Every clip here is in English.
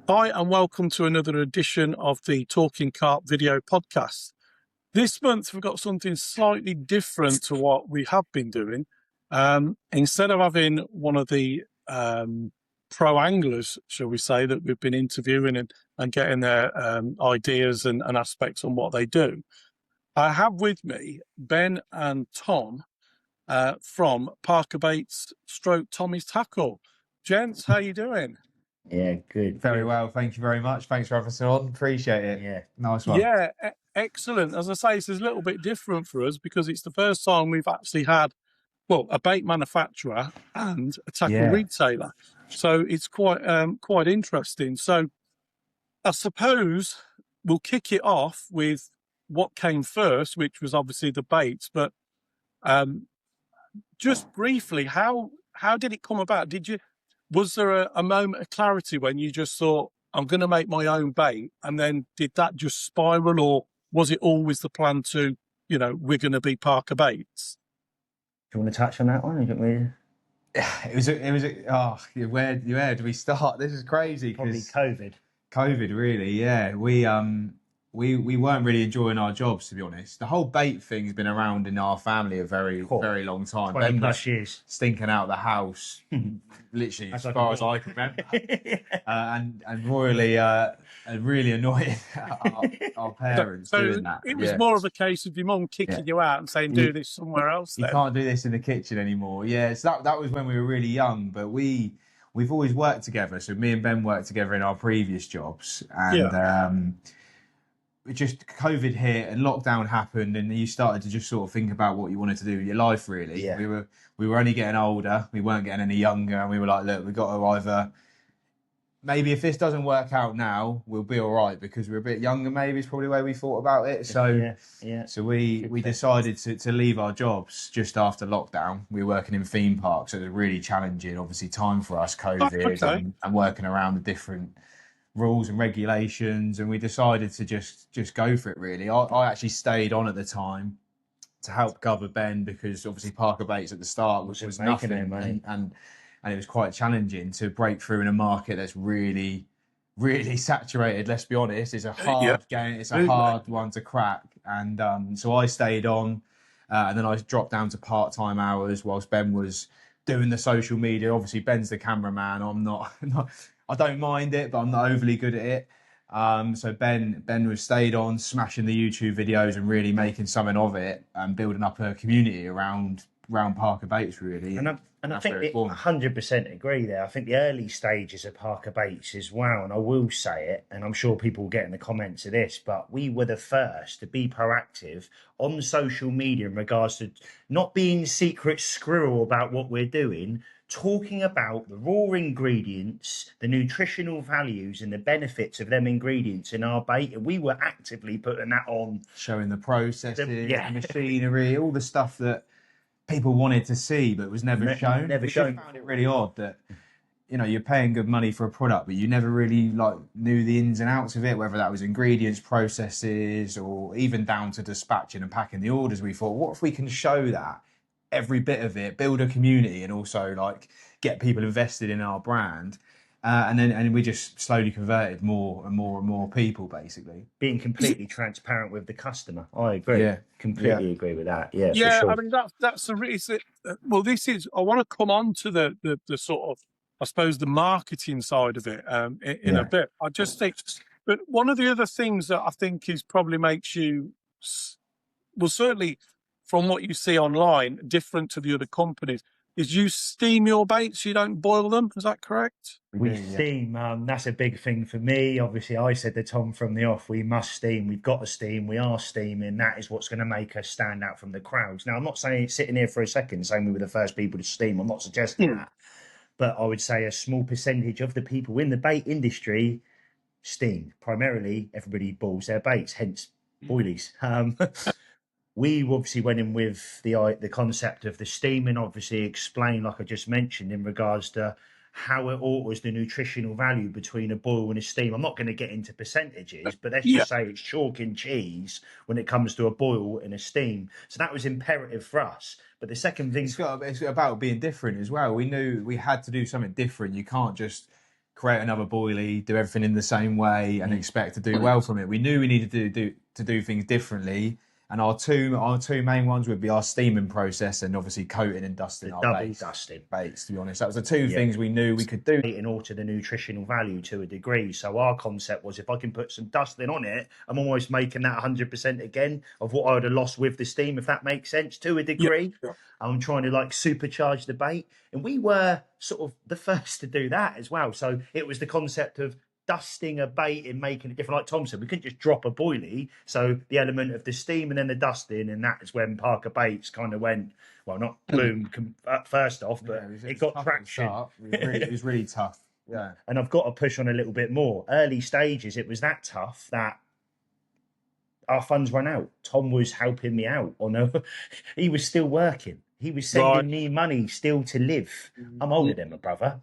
Hi, and welcome to another edition of the Talking Carp video podcast. This month, we've got something slightly different to what we have been doing. Instead of having one of the pro anglers, shall we say, that we've been interviewing and getting their ideas and aspects on what they do, I have with me Ben and Tom from Parker Baits / Tommy's Tackle. Gents, how you doing? Yeah, good. Very good. well, thank you very much. Thanks for having us on. Appreciate it. Yeah. Nice one. Yeah, excellent. As I say, it's a little bit different for us because it's the first time we've actually had, well, a bait manufacturer and a tackle retailer. So it's quite interesting. So I suppose we'll kick it off with what came first, which was obviously the baits. But just briefly, how did it come about? Was there a moment of clarity when you just thought, I'm going to make my own bait? And then did that just spiral, or was it always the plan to, we're going to be Parker Baits? Do you want to touch on that one? Where do we start? This is crazy. Probably COVID. COVID, really, yeah. We weren't really enjoying our jobs, to be honest. The whole bait thing's been around in our family a very long time. 20 plus years. Stinking out the house, literally as far as I can remember. and royally really annoying our parents doing that. It was more of a case of your mum kicking you out and saying, do this somewhere else. You can't do this in the kitchen anymore. Yeah, so that was when we were really young, but we've always worked together. So me and Ben worked together in our previous jobs, and just COVID hit and lockdown happened, and you started to just sort of think about what you wanted to do with your life, really. Yeah. We were only getting older, we weren't getting any younger, and we were like, look, we've got to either, maybe if this doesn't work out now, we'll be all right, because we're a bit younger, maybe is probably the way we thought about it. So so we decided to leave our jobs just after lockdown. We were working in theme parks, so it was a really challenging, obviously, time for us, COVID, and working around the different rules and regulations, and we decided to just go for it, really. I actually stayed on at the time to help cover Ben, because obviously Parker Baits at the start was nothing, and it was quite challenging to break through in a market that's really saturated. Let's be honest, it's a hard game, it's a hard one to crack, and so I stayed on, and then I dropped down to part-time hours whilst Ben was doing the social media. Obviously Ben's the cameraman, I'm not I don't mind it, but I'm not overly good at it. So Ben was stayed on, smashing the YouTube videos and really making something of it, and building up a community around Parker Baits, really. And I think 100% agree there. I think the early stages of Parker Baits is wow, and I will say it, and I'm sure people will get in the comments of this, but we were the first to be proactive on social media in regards to not being secret squirrel about what we're doing, talking about the raw ingredients, the nutritional values and the benefits of them ingredients in our bait. And we were actively putting that on. Showing the processes, the machinery, all the stuff that people wanted to see but was never shown. Never shown. I found it really odd that, you're paying good money for a product, but you never really knew the ins and outs of it, whether that was ingredients, processes, or even down to dispatching and packing the orders. We thought, what if we can show that? Every bit of it, build a community, and also get people invested in our brand, and we just slowly converted more and more people, basically being completely transparent with the customer. I agree, completely agree with that. Yeah, for sure. I mean that's the reason. Well, this is. I want to come on to the sort of, I suppose, the marketing side of it in a bit. I just think, but one of the other things that I think is probably makes you, well, certainly from what you see online, different to the other companies, is you steam your baits, you don't boil them. Is that correct? We steam. That's a big thing for me. Obviously, I said to Tom from the off, we must steam. We've got to steam. We are steaming. That is what's going to make us stand out from the crowds. Now, I'm not saying sitting here for a second saying we were the first people to steam. I'm not suggesting that. But I would say a small percentage of the people in the bait industry steam. Primarily, everybody boils their baits, hence boilies. We obviously went in with the concept of the steaming, obviously explained, like I just mentioned, in regards to how it alters the nutritional value between a boil and a steam. I'm not going to get into percentages, but let's just say it's chalk and cheese when it comes to a boil and a steam. So that was imperative for us. But the second thing... It's about being different as well. We knew we had to do something different. You can't just create another boilie, do everything in the same way, and expect to do well from it. We knew we needed to do things differently, and our two main ones would be our steaming process and obviously coating and dusting our double dusting baits. To be honest, that was the two things we knew we could do. and alter the nutritional value to a degree. So our concept was, if I can put some dusting on it, I'm almost making that 100% again of what I would have lost with the steam, if that makes sense, to a degree. Yeah. I'm trying to like supercharge the bait, and we were sort of the first to do that as well. So it was the concept of dusting a bait and making it different. Like Tom said, we couldn't just drop a boilie. So the element of the steam and then the dusting, and that is when Parker Baits kind of went, well, not boom first off, but it got traction. It was really tough. Yeah. And I've got to push on a little bit more. Early stages, it was that tough that our funds ran out. Tom was helping me out. He was still working. He was sending me money still to live. I'm older than my brother.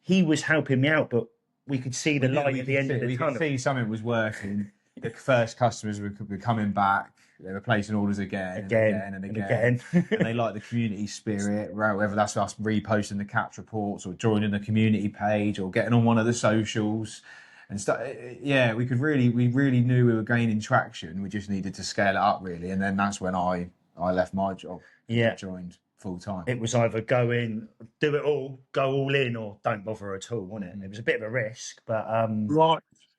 He was helping me out, but we could see the light at the end of the tunnel. We could see something was working. The first customers were coming back. They were placing orders again and again. And they like the community spirit, whether that's us reposting the catch reports or joining the community page or getting on one of the socials and stuff. Yeah, we really knew we were gaining traction. We just needed to scale it up, really. And then that's when I left my job. Yeah, joined full time. It was either go in, do it all, go all in, or don't bother at all, wasn't it? It was a bit of a risk, but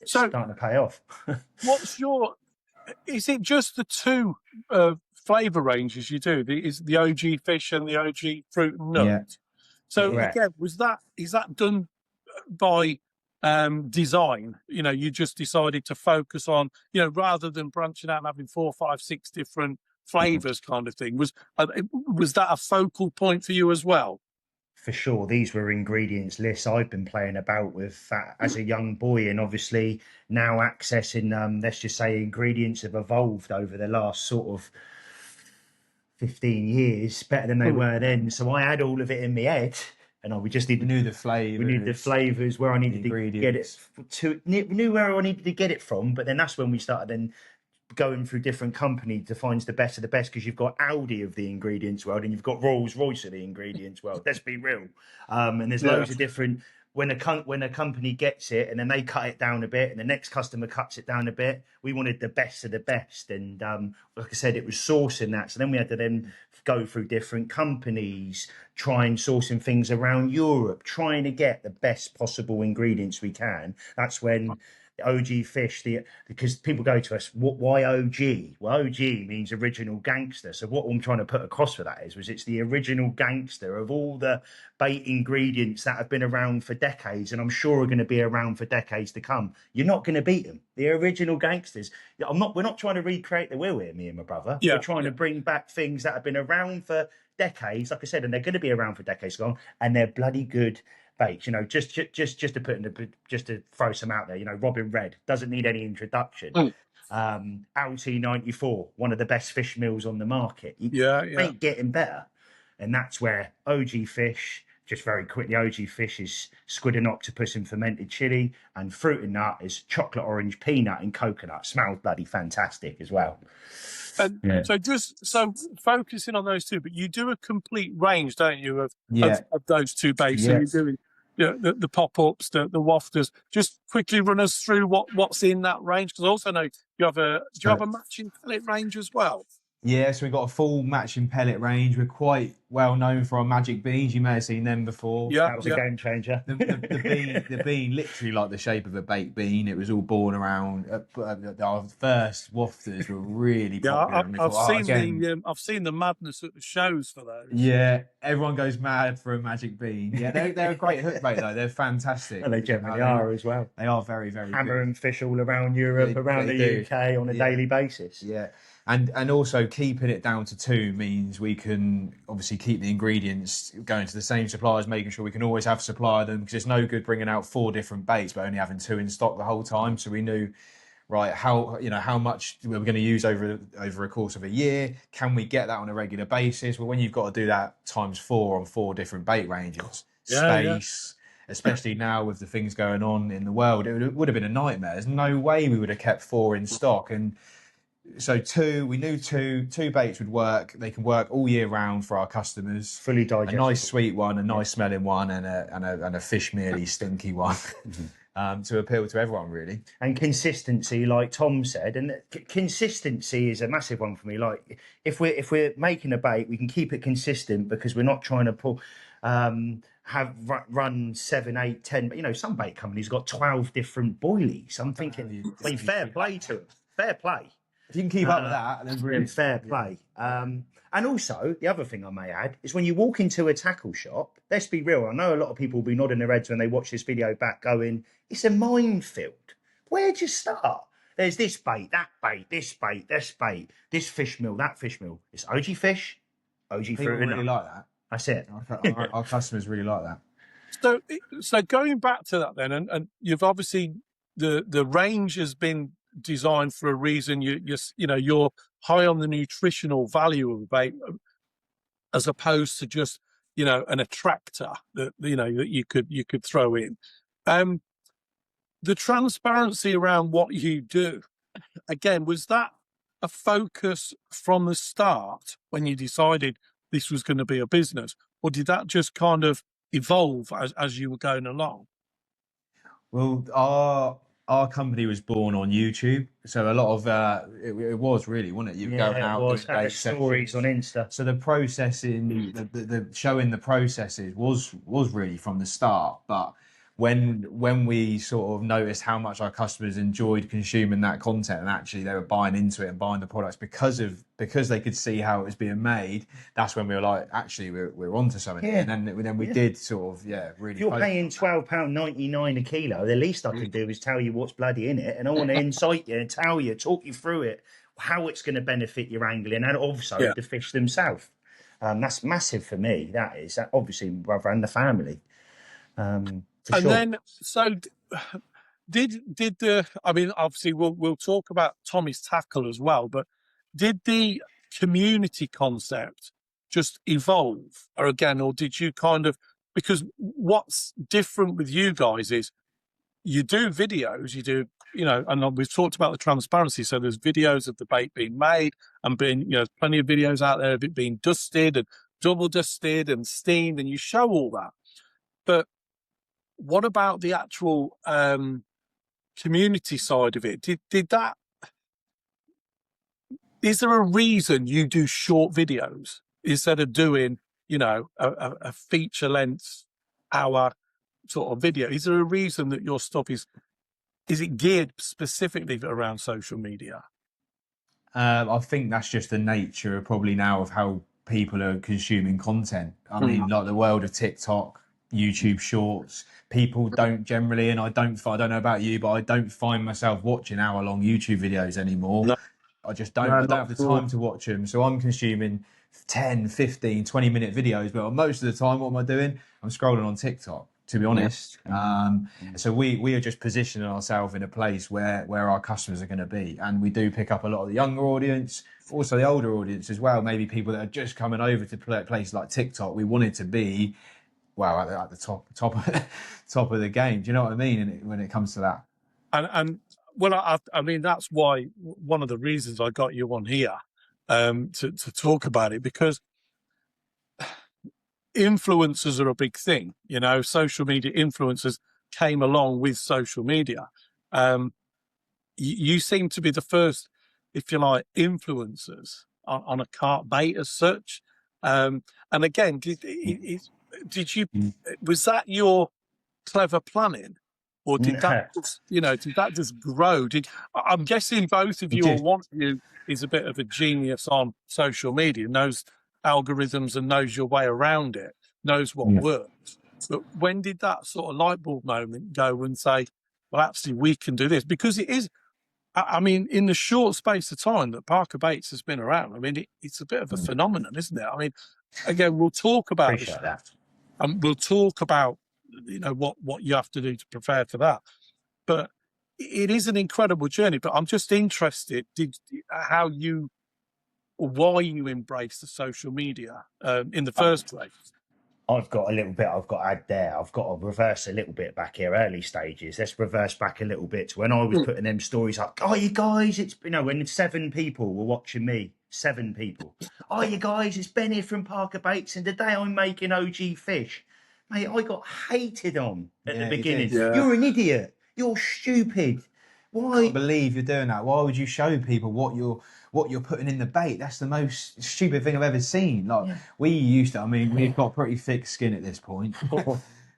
it's starting to pay off. Is it just the two flavour ranges you do? Is the OG fish and the OG fruit and nut? Yeah. So again, is that done by design? You just decided to focus on, rather than branching out and having 4, 5, 6 different flavours kind of thing. Was that a focal point for you as well? For sure, these were ingredients lists I've been playing about with as a young boy, and obviously now accessing, let's just say, ingredients have evolved over the last sort of 15 years, better than they were then. So I had all of it in my head, and we knew the flavours. We knew the flavours, where I needed to get it to, knew where I needed to get it from. But then that's when we started then going through different companies to find the best of the best, because you've got Audi of the ingredients world and you've got Rolls Royce of the ingredients world. Let's be real. And there's loads of different. When a company gets it and then they cut it down a bit and the next customer cuts it down a bit, we wanted the best of the best. And like I said, it was sourcing that. So then we had to then go through different companies, trying sourcing things around Europe, trying to get the best possible ingredients we can. That's when OG fish, because people go to us, why OG? Well, OG means original gangster. So what I'm trying to put across for that was it's the original gangster of all the bait ingredients that have been around for decades, and I'm sure are going to be around for decades to come. You're not going to beat them. The original gangsters. We're not trying to recreate the wheel here, me and my brother. We're trying to bring back things that have been around for decades, like I said, and they're going to be around for decades long, and they're bloody good baits. Just to put just to throw some out there. Robin Red doesn't need any introduction. LT94, one of the best fish meals on the market. Ain't getting better, and that's where OG fish. Just very quickly, OG fish is squid and octopus and fermented chili, and fruit and nut is chocolate, orange, peanut, and coconut. Smells bloody fantastic as well. So focusing on those two, but you do a complete range, don't you, of those two baits? So you're doing the pop-ups, the wafters. Just quickly run us through what's in that range, because I also know you have do you have a matching pellet range as well? Yeah, so we've got a full matching pellet range. We're quite well known for our magic beans. You may have seen them before. Yeah, that was a game changer. The bean, literally like the shape of a baked bean. It was all born around. Our first wafters were really popular. I've seen the madness at the shows for those. Yeah, everyone goes mad for a magic bean. Yeah, they're a great hook bait though. They're fantastic. And they generally are as well. They are very, very Hammer good. and fish all around Europe, around the UK on a daily basis. Yeah. And also keeping it down to 2 means we can obviously keep the ingredients going to the same suppliers, making sure we can always have supply of them, because it's no good bringing out 4 different baits but only having 2 in stock the whole time. So we knew how much we were going to use over a course of a year. Can we get that on a regular basis? Well, when you've got to do that times 4 on 4 different bait ranges, especially now with the things going on in the world, it would have been a nightmare. There's no way we would have kept 4 in stock. And we knew two baits would work. They can work all year round for our customers. Fully A digestible. nice sweet one, a nice smelling one, and a fish mealy stinky one. To appeal to everyone, really. And consistency, like Tom said, and consistency is a massive one for me. Like if we're making a bait, we can keep it consistent because we're not trying to pull run 7, 8, 10. You know, some bait companies got 12 different boilies. I'm thinking, fair play to them. Fair play. If you can keep up with that, then brilliant. Fair play. And also, the other thing I may add is when you walk into a tackle shop, let's be real. I know a lot of people will be nodding their heads when they watch this video back going, it's a minefield. Where'd you start? There's this bait, that bait, this bait, this bait, this fish meal, that fish meal. It's OG fish, OG People fruit. really like that. That's it. Our customers really like that. So going back to that then, and you've obviously, the range has been designed for a reason. You're high on the nutritional value of a bait, as opposed to just an attractor that that you could throw in. The transparency around what you do, again, was that a focus from the start when you decided this was going to be a business, or did that just kind of evolve as you were going along? Well, our company was born on YouTube, so a lot of it was really, wasn't it? You going out, it was. Stories on Insta. So the processing, the showing the processes was really from the start. But when we sort of noticed how much our customers enjoyed consuming that content, and actually they were buying into it and buying the products because they could see how it was being made, that's when we were like, actually, we're onto something. Yeah. And then we did sort of really. If you're paying £12.99 a kilo, the least I can do is tell you what's bloody in it, and I want to incite you and tell you, talk you through it, how it's going to benefit your angling and also the fish themselves. That's massive for me. That is obviously brother and the family. Then, so did obviously we'll talk about Tommy's tackle as well, but did the community concept just evolve, or did you kind of, because what's different with you guys is you do videos, and we've talked about the transparency. So there's videos of the bait being made and plenty of videos out there of it being dusted and double dusted and steamed, and you show all that. But what about the actual community side of it? Did that? Is there a reason you do short videos instead of doing, a feature length hour sort of video? Is there a reason that your stuff is it geared specifically around social media? I think that's just the nature of probably now of how people are consuming content. I mean, like the world of TikTok, YouTube Shorts, people don't generally, and I don't know about you, but I don't find myself watching hour-long YouTube videos anymore. No. I just don't. I don't have the time to watch them. So I'm consuming 10, 15, 20-minute videos, but most of the time, what am I doing? I'm scrolling on TikTok, to be honest. So we are just positioning ourselves in a place where our customers are going to be. And we do pick up a lot of the younger audience, also the older audience as well, maybe people that are just coming over to places like TikTok. We want it to be at the top of the game. Do you know what I mean? When it comes to that, I mean that's why one of the reasons I got you on here to talk about it, because influencers are a big thing. Social media influencers came along with social media. You seem to be the first, if you like, influencers on a carp bait as such. And again, did you, was that your clever planning, or did that just grow? I'm guessing both of you, or one of you, is a bit of a genius on social media, knows algorithms and knows your way around it, knows what works. But when did that sort of light bulb moment go and say, well, actually, we can do this? Because it is, I mean, in the short space of time that Parker Baits has been around, I mean, it's a bit of a phenomenon, isn't it? I mean, again, we'll talk about that. And we'll talk about, what you have to do to prepare for that. But it is an incredible journey. But I'm just interested, why you embrace the social media in the first place. I've got a little bit I've got to add there. I've got to reverse a little bit back here, early stages. Let's reverse back a little bit to when I was putting them stories up. Oh, you guys, it's, you know, when 7 people were watching me, 7 people. Oh, you guys, it's Ben here from Parker Bakes, and today I'm making OG fish. Mate, I got hated on at the beginning. You're an idiot. You're stupid. Why? I can't believe you're doing that. Why would you show people what you're putting in the bait? That's the most stupid thing I've ever seen. Like we used to. I mean, we've got pretty thick skin at this point.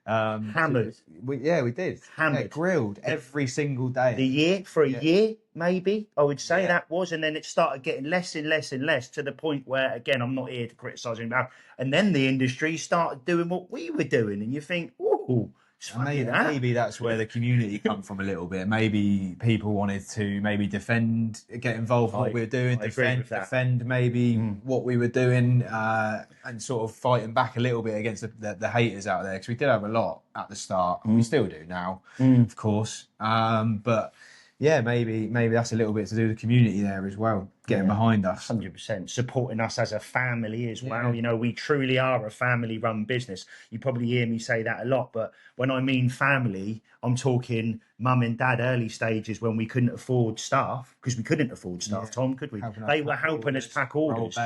Hammered. We did. Hammered. Yeah, grilled every single day. The year, for a year, maybe, I would say that was. And then it started getting less and less and less to the point where, again, I'm not here to criticise him now. And then the industry started doing what we were doing. And you think, oh, maybe that's where the community come from a little bit. Maybe people wanted to maybe get involved in what we were doing, defend maybe what we were doing, and sort of fighting back a little bit against the haters out there, because we did have a lot at the start. We still do now, of course. But yeah, maybe that's a little bit to do with the community there as well, getting behind us. 100%. Supporting us as a family as well. You know, we truly are a family-run business. You probably hear me say that a lot, but when I mean family, I'm talking mum and dad early stages when we couldn't afford staff, because we couldn't afford staff, Tom, could we? They were helping us pack orders.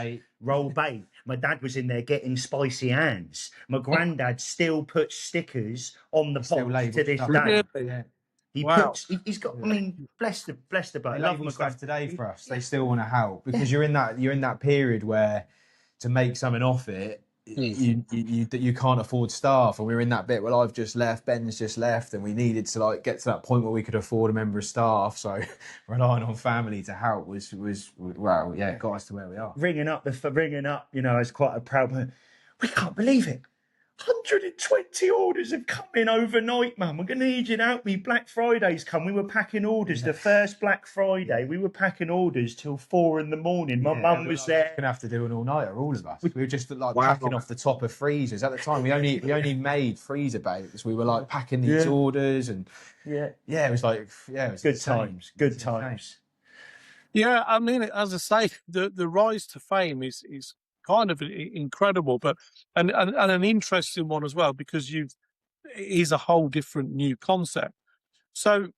Roll bait. My dad was in there getting spicy hands. My granddad still puts stickers on the box to this day. He's got. I mean, bless the boat. I love my stuff today for us. They still want to help, because you're in that period where to make something off it, you can't afford staff, and we're in that bit where I've just left, Ben's just left, and we needed to like get to that point where we could afford a member of staff. So relying on family to help was got us to where we are. Ringing up, you know, as quite a proud man. We can't believe it. 120 orders have come in overnight, man. We're going to need you to help me. Black Friday's come. We were packing orders. The first Black Friday, we were packing orders till 4 a.m. My mum was there. We're going to have to do an all-nighter, all of us. We were just like packing off the top of freezers. At the time, we only made freezer baits. We were like packing these orders, and it was like, it was good times. Good times. Yeah, I mean, as I say, the rise to fame is kind of incredible, but and an interesting one as well, because it is a whole different new concept. So,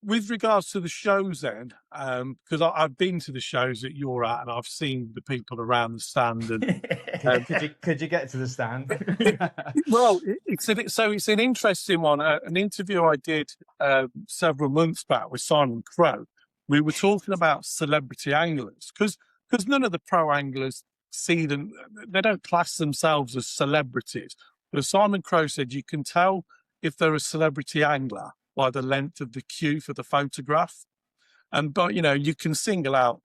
with regards to the shows, then, because I've been to the shows that you're at, and I've seen the people around the stand, and could you get to the stand? Well, it's an interesting one. An interview I did several months back with Simon Crowe. We were talking about celebrity anglers, because none of the pro anglers see them, they don't class themselves as celebrities. But Simon Crowe said you can tell if they're a celebrity angler by the length of the cue for the photograph. But you know, you can single out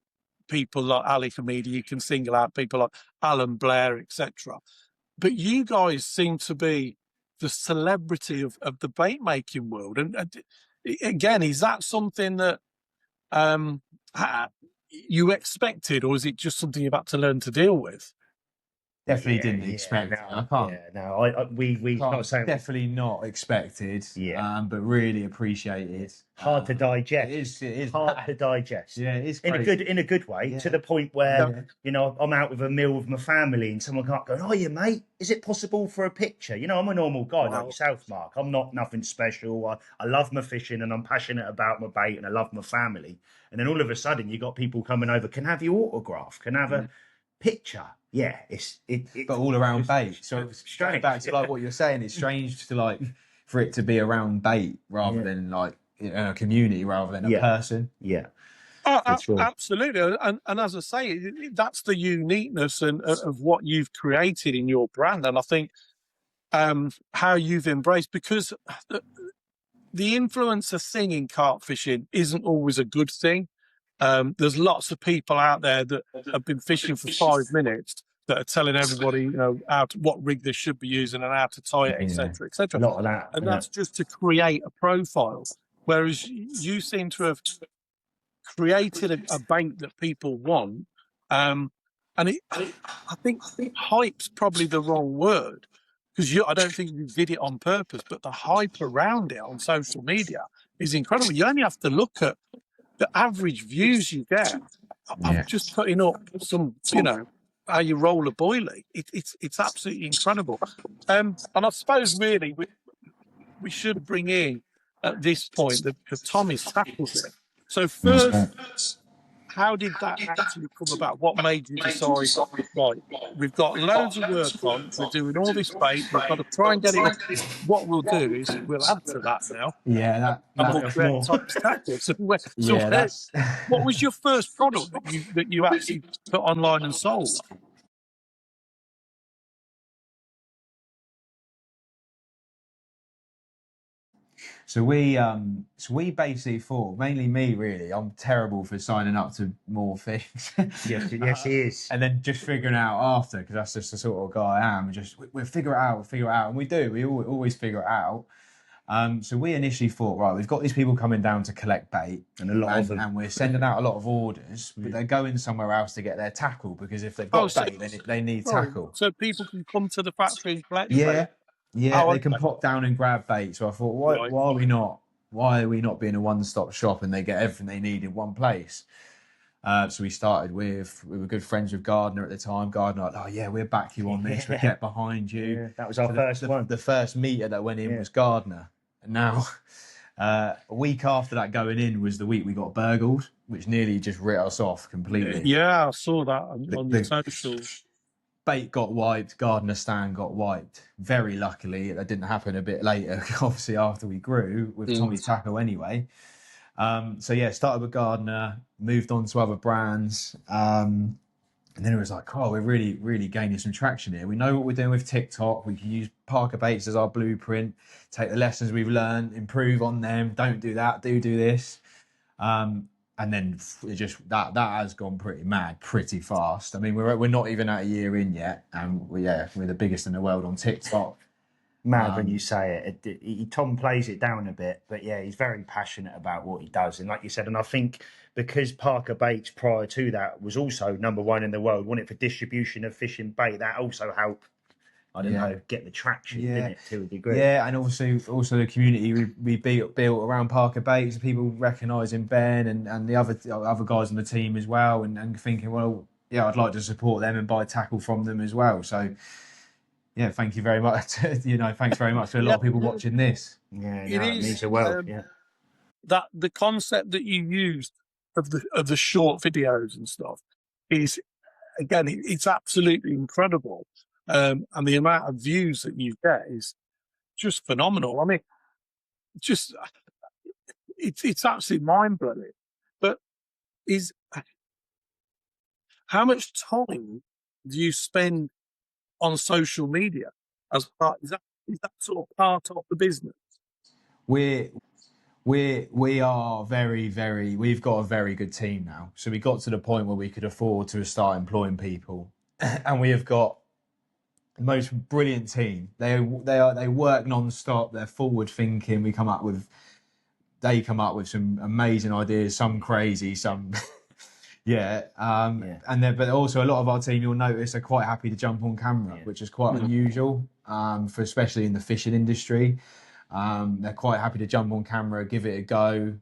people like Ali Hamidi, you can single out people like Alan Blair, etc. But you guys seem to be the celebrity of the bait making world. And again, is that something that you expected, or is it just something you've had to learn to deal with? Definitely didn't expect. I can't. We not saying definitely not expected. But really appreciated. Hard to digest. It is hard to digest. Yeah, it is crazy. in a good way, to the point where you know, I'm out with a meal with my family and someone can't go, "Oh, yeah, mate, is it possible for a picture?" You know, I'm a normal guy like yourself, Mark. I'm not nothing special. I love my fishing and I'm passionate about my bait and I love my family. And then all of a sudden, you got people coming over. Can I have your autograph? Can I have a picture? Yeah, but all around bait. So it's strange. Back to like what you're saying, it's strange to like for it to be around bait rather than like a community rather than a person. Yeah. Absolutely, and as I say, that's the uniqueness of what you've created in your brand, and I think how you've embraced, because the influencer thing in carp fishing isn't always a good thing. There's lots of people out there that have been fishing for 5 minutes that are telling everybody, you know, what rig they should be using and how to tie it, etc., etc. A lot of that, and that's just to create a profile. Whereas you seem to have created a bait that people want, and I think hype's probably the wrong word, because I don't think you did it on purpose, but the hype around it on social media is incredible. You only have to look at the average views you get. I'm just putting up some, you know, how you roll a boilie. It's absolutely incredible. And I suppose really we should bring in at this point because Tommy's tackled it. So first, how did that actually come about? What made you decide, right, we've got loads of work on, we're doing all this bait, we've got to try and get it up. What we'll do is we'll add to that now. Yeah, And we'll That's create more. Tommy's tackle. yeah, that's What was your first product that you actually put online and sold? so we basically thought, mainly me really, I'm terrible for signing up to more things. Yes, he is. And then just figuring out after, because that's just the sort of guy I am. We'll figure it out, and we do. We always figure it out. So we initially thought, right, we've got these people coming down to collect bait, And a lot of them. and we're sending out a lot of orders, but they're going somewhere else to get their tackle because if they've got bait, they need tackle. So people can come to the factory and collect Yeah, bait. yeah, Oh, they can okay. pop down and grab bait. So I thought, Right. why are we not? Why are we not being a one-stop shop and they get everything they need in one place? So we started we were good friends with Gardner at the time. Gardner, like, oh yeah, we'll back you on this. We'll get behind you. Yeah, that was our first one. The first meter that went in was Gardner. And now, a week after that going in was the week we got burgled, which nearly just writ us off completely. Yeah, I saw that on the socials. Bait got wiped, Gardner stand got wiped. Very luckily, that didn't happen a bit later, obviously after we grew with Tommy's tackle anyway. So yeah, started with Gardner, moved on to other brands. And then it was like, oh, we're really, really gaining some traction here. We know what we're doing with TikTok. We can use Parker Baits as our blueprint, take the lessons we've learned, improve on them. Don't do that, do this. And then it just that has gone pretty mad, pretty fast. I mean, we're not even at a year in yet, and we're the biggest in the world on TikTok. Mad when you say it. Tom plays it down a bit, but yeah, he's very passionate about what he does. And like you said, and I think because Parker Baits prior to that was also #1 in the world, wasn't it, for distribution of fishing bait, that also helped, I don't know, get the traction, didn't it, to a degree. Yeah, and also the community we built around Parker Baits, people recognising Ben and the other guys on the team as well, and thinking, well, yeah, I'd like to support them and buy tackle from them as well. So yeah, thank you very much. Thanks very much for a lot of people watching this. Yeah, it means the world. That the concept that you used of the short videos and stuff is, again, it's absolutely incredible. And the amount of views that you get is just phenomenal. I mean, it's absolutely mind blowing. But how much time do you spend on social media as part? Is that sort of part of the business? We are very, very. We've got a very good team now. So we got to the point where we could afford to start employing people, and we have got the most brilliant team. They work non-stop. They're forward thinking. They come up with some amazing ideas. Some crazy. Some. But also a lot of our team, you'll notice, are quite happy to jump on camera, which is quite unusual, for especially in the fishing industry. They're quite happy to jump on camera, give it a go.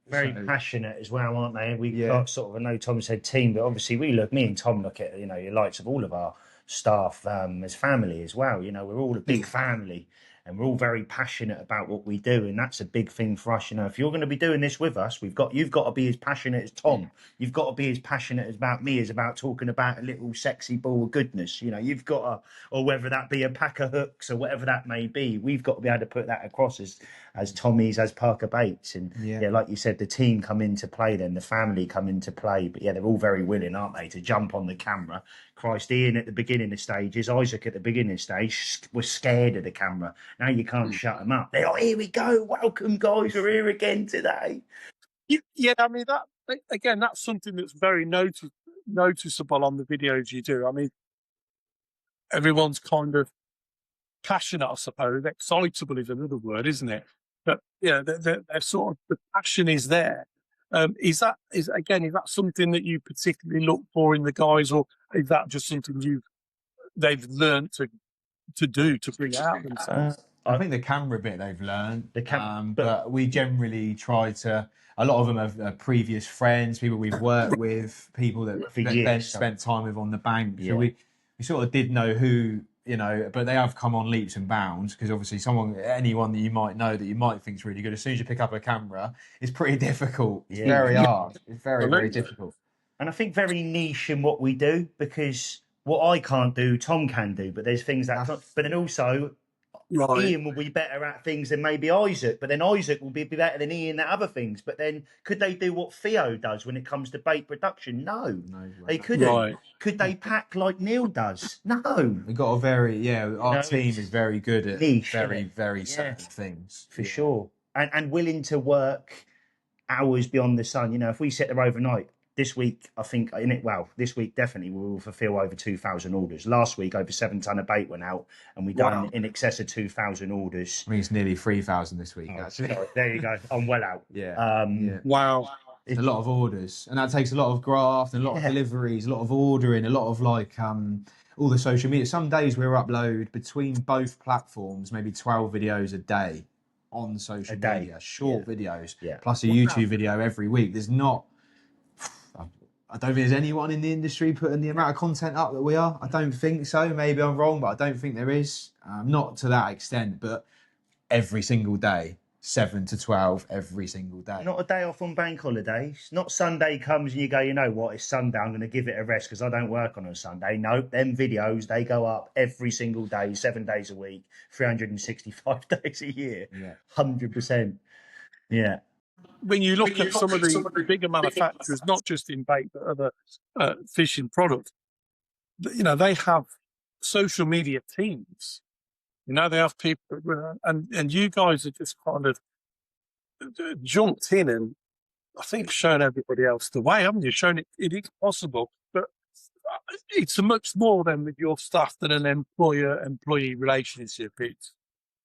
Very passionate as well, aren't they? We've got sort of, I know Tom said team, but obviously me and Tom look at, your likes of all of our staff as family as well. We're all a big family. And we're all very passionate about what we do, and that's a big thing for us. If you're going to be doing this with us, you've got to be as passionate as Tom. You've got to be as passionate about me as about talking about a little sexy ball of goodness. You've got to, or whether that be a pack of hooks or whatever that may be, we've got to be able to put that across as Tommy's, as Parker Baits, and like you said, the team come into play, then the family come into play. But they're all very willing, aren't they, to jump on the camera. Christ, Ian at the beginning of stages, Isaac at the beginning stage was scared of the camera. Now you can't shut them up. They're like, here we go. Welcome, guys. We're here again today. Yeah, I mean, that's something that's very noticeable on the videos you do. I mean, everyone's kind of passionate, I suppose. Excitable is another word, isn't it? But yeah, they're sort of, the passion is there. Is that something that you particularly look for in the guys, or is that just something they've learned to do, to bring out themselves? I think the camera bit they've learned, but but we generally try to. A lot of them are previous friends, people we've worked with, people that For years, Ben so- spent time with on the bank. Yeah. So we sort of did know who, you know, but they have come on leaps and bounds because obviously anyone that you might know that you might think's really good, as soon as you pick up a camera, it's pretty difficult. It's very hard. It's very, very difficult. And I think very niche in what we do, because what I can't do, Tom can do, but there's things that, but then also Ian will be better at things than maybe Isaac, but then Isaac will be better than Ian at other things. But then could they do what Theo does when it comes to bait production? No, they couldn't. Right. Could they pack like Neil does? No. We've got our team is very good at niche, very certain things. For sure. And willing to work hours beyond the sun. You know, if we sit there overnight, this week, I think, this week definitely we will fulfill over 2,000 orders. Last week, over 7 ton of bait went out, and we've done in excess of 2,000 orders. I mean, it's nearly 3,000 this week, actually. Sorry, there you go. I'm well out. Yeah. Wow. It's a lot of orders, and that takes a lot of graft and a lot of deliveries, a lot of ordering, a lot of all the social media. Some days we'll upload between both platforms maybe 12 videos a day on social media, short videos, plus a YouTube video every week. I don't think there's anyone in the industry putting the amount of content up that we are. I don't think so. Maybe I'm wrong, but I don't think there is. Not to that extent, but every single day, 7 to 12 every single day. Not a day off on bank holidays. Not Sunday comes and you go, you know what, it's Sunday, I'm going to give it a rest because I don't work on a Sunday. No, them videos, they go up every single day, 7 days a week, 365 days a year. 100%. Yeah. When you look at some of the bigger manufacturers, not just in bait but other fishing products, you know, they have social media teams. You know, they have people, and you guys are just kind of jumped in and I think shown everybody else the way, haven't you? Shown it is possible, but it's much more than with your staff than an employer-employee relationship.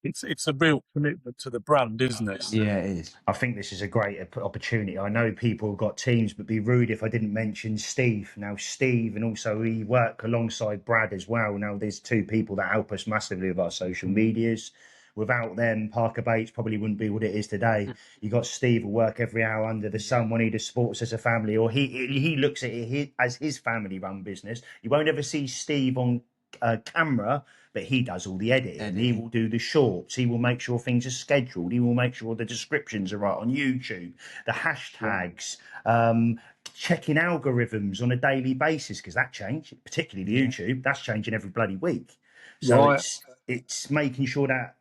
It's a real commitment to the brand, isn't it? Yeah, it is. I think this is a great opportunity. I know people have got teams, but be rude if I didn't mention Steve. Now, Steve, and also we work alongside Brad as well. Now, there's 2 people that help us massively with our social medias. Without them, Parker Bates probably wouldn't be what it is today. You got Steve who work every hour under the sun when he does sports as a family, or he looks at it as his family-run business. You won't ever see Steve on camera, but he does all the editing. He will do the shorts. He will make sure things are scheduled. He will make sure the descriptions are right on YouTube, the hashtags, checking algorithms on a daily basis, because that changed, particularly the YouTube, that's changing every bloody week. So it's making sure that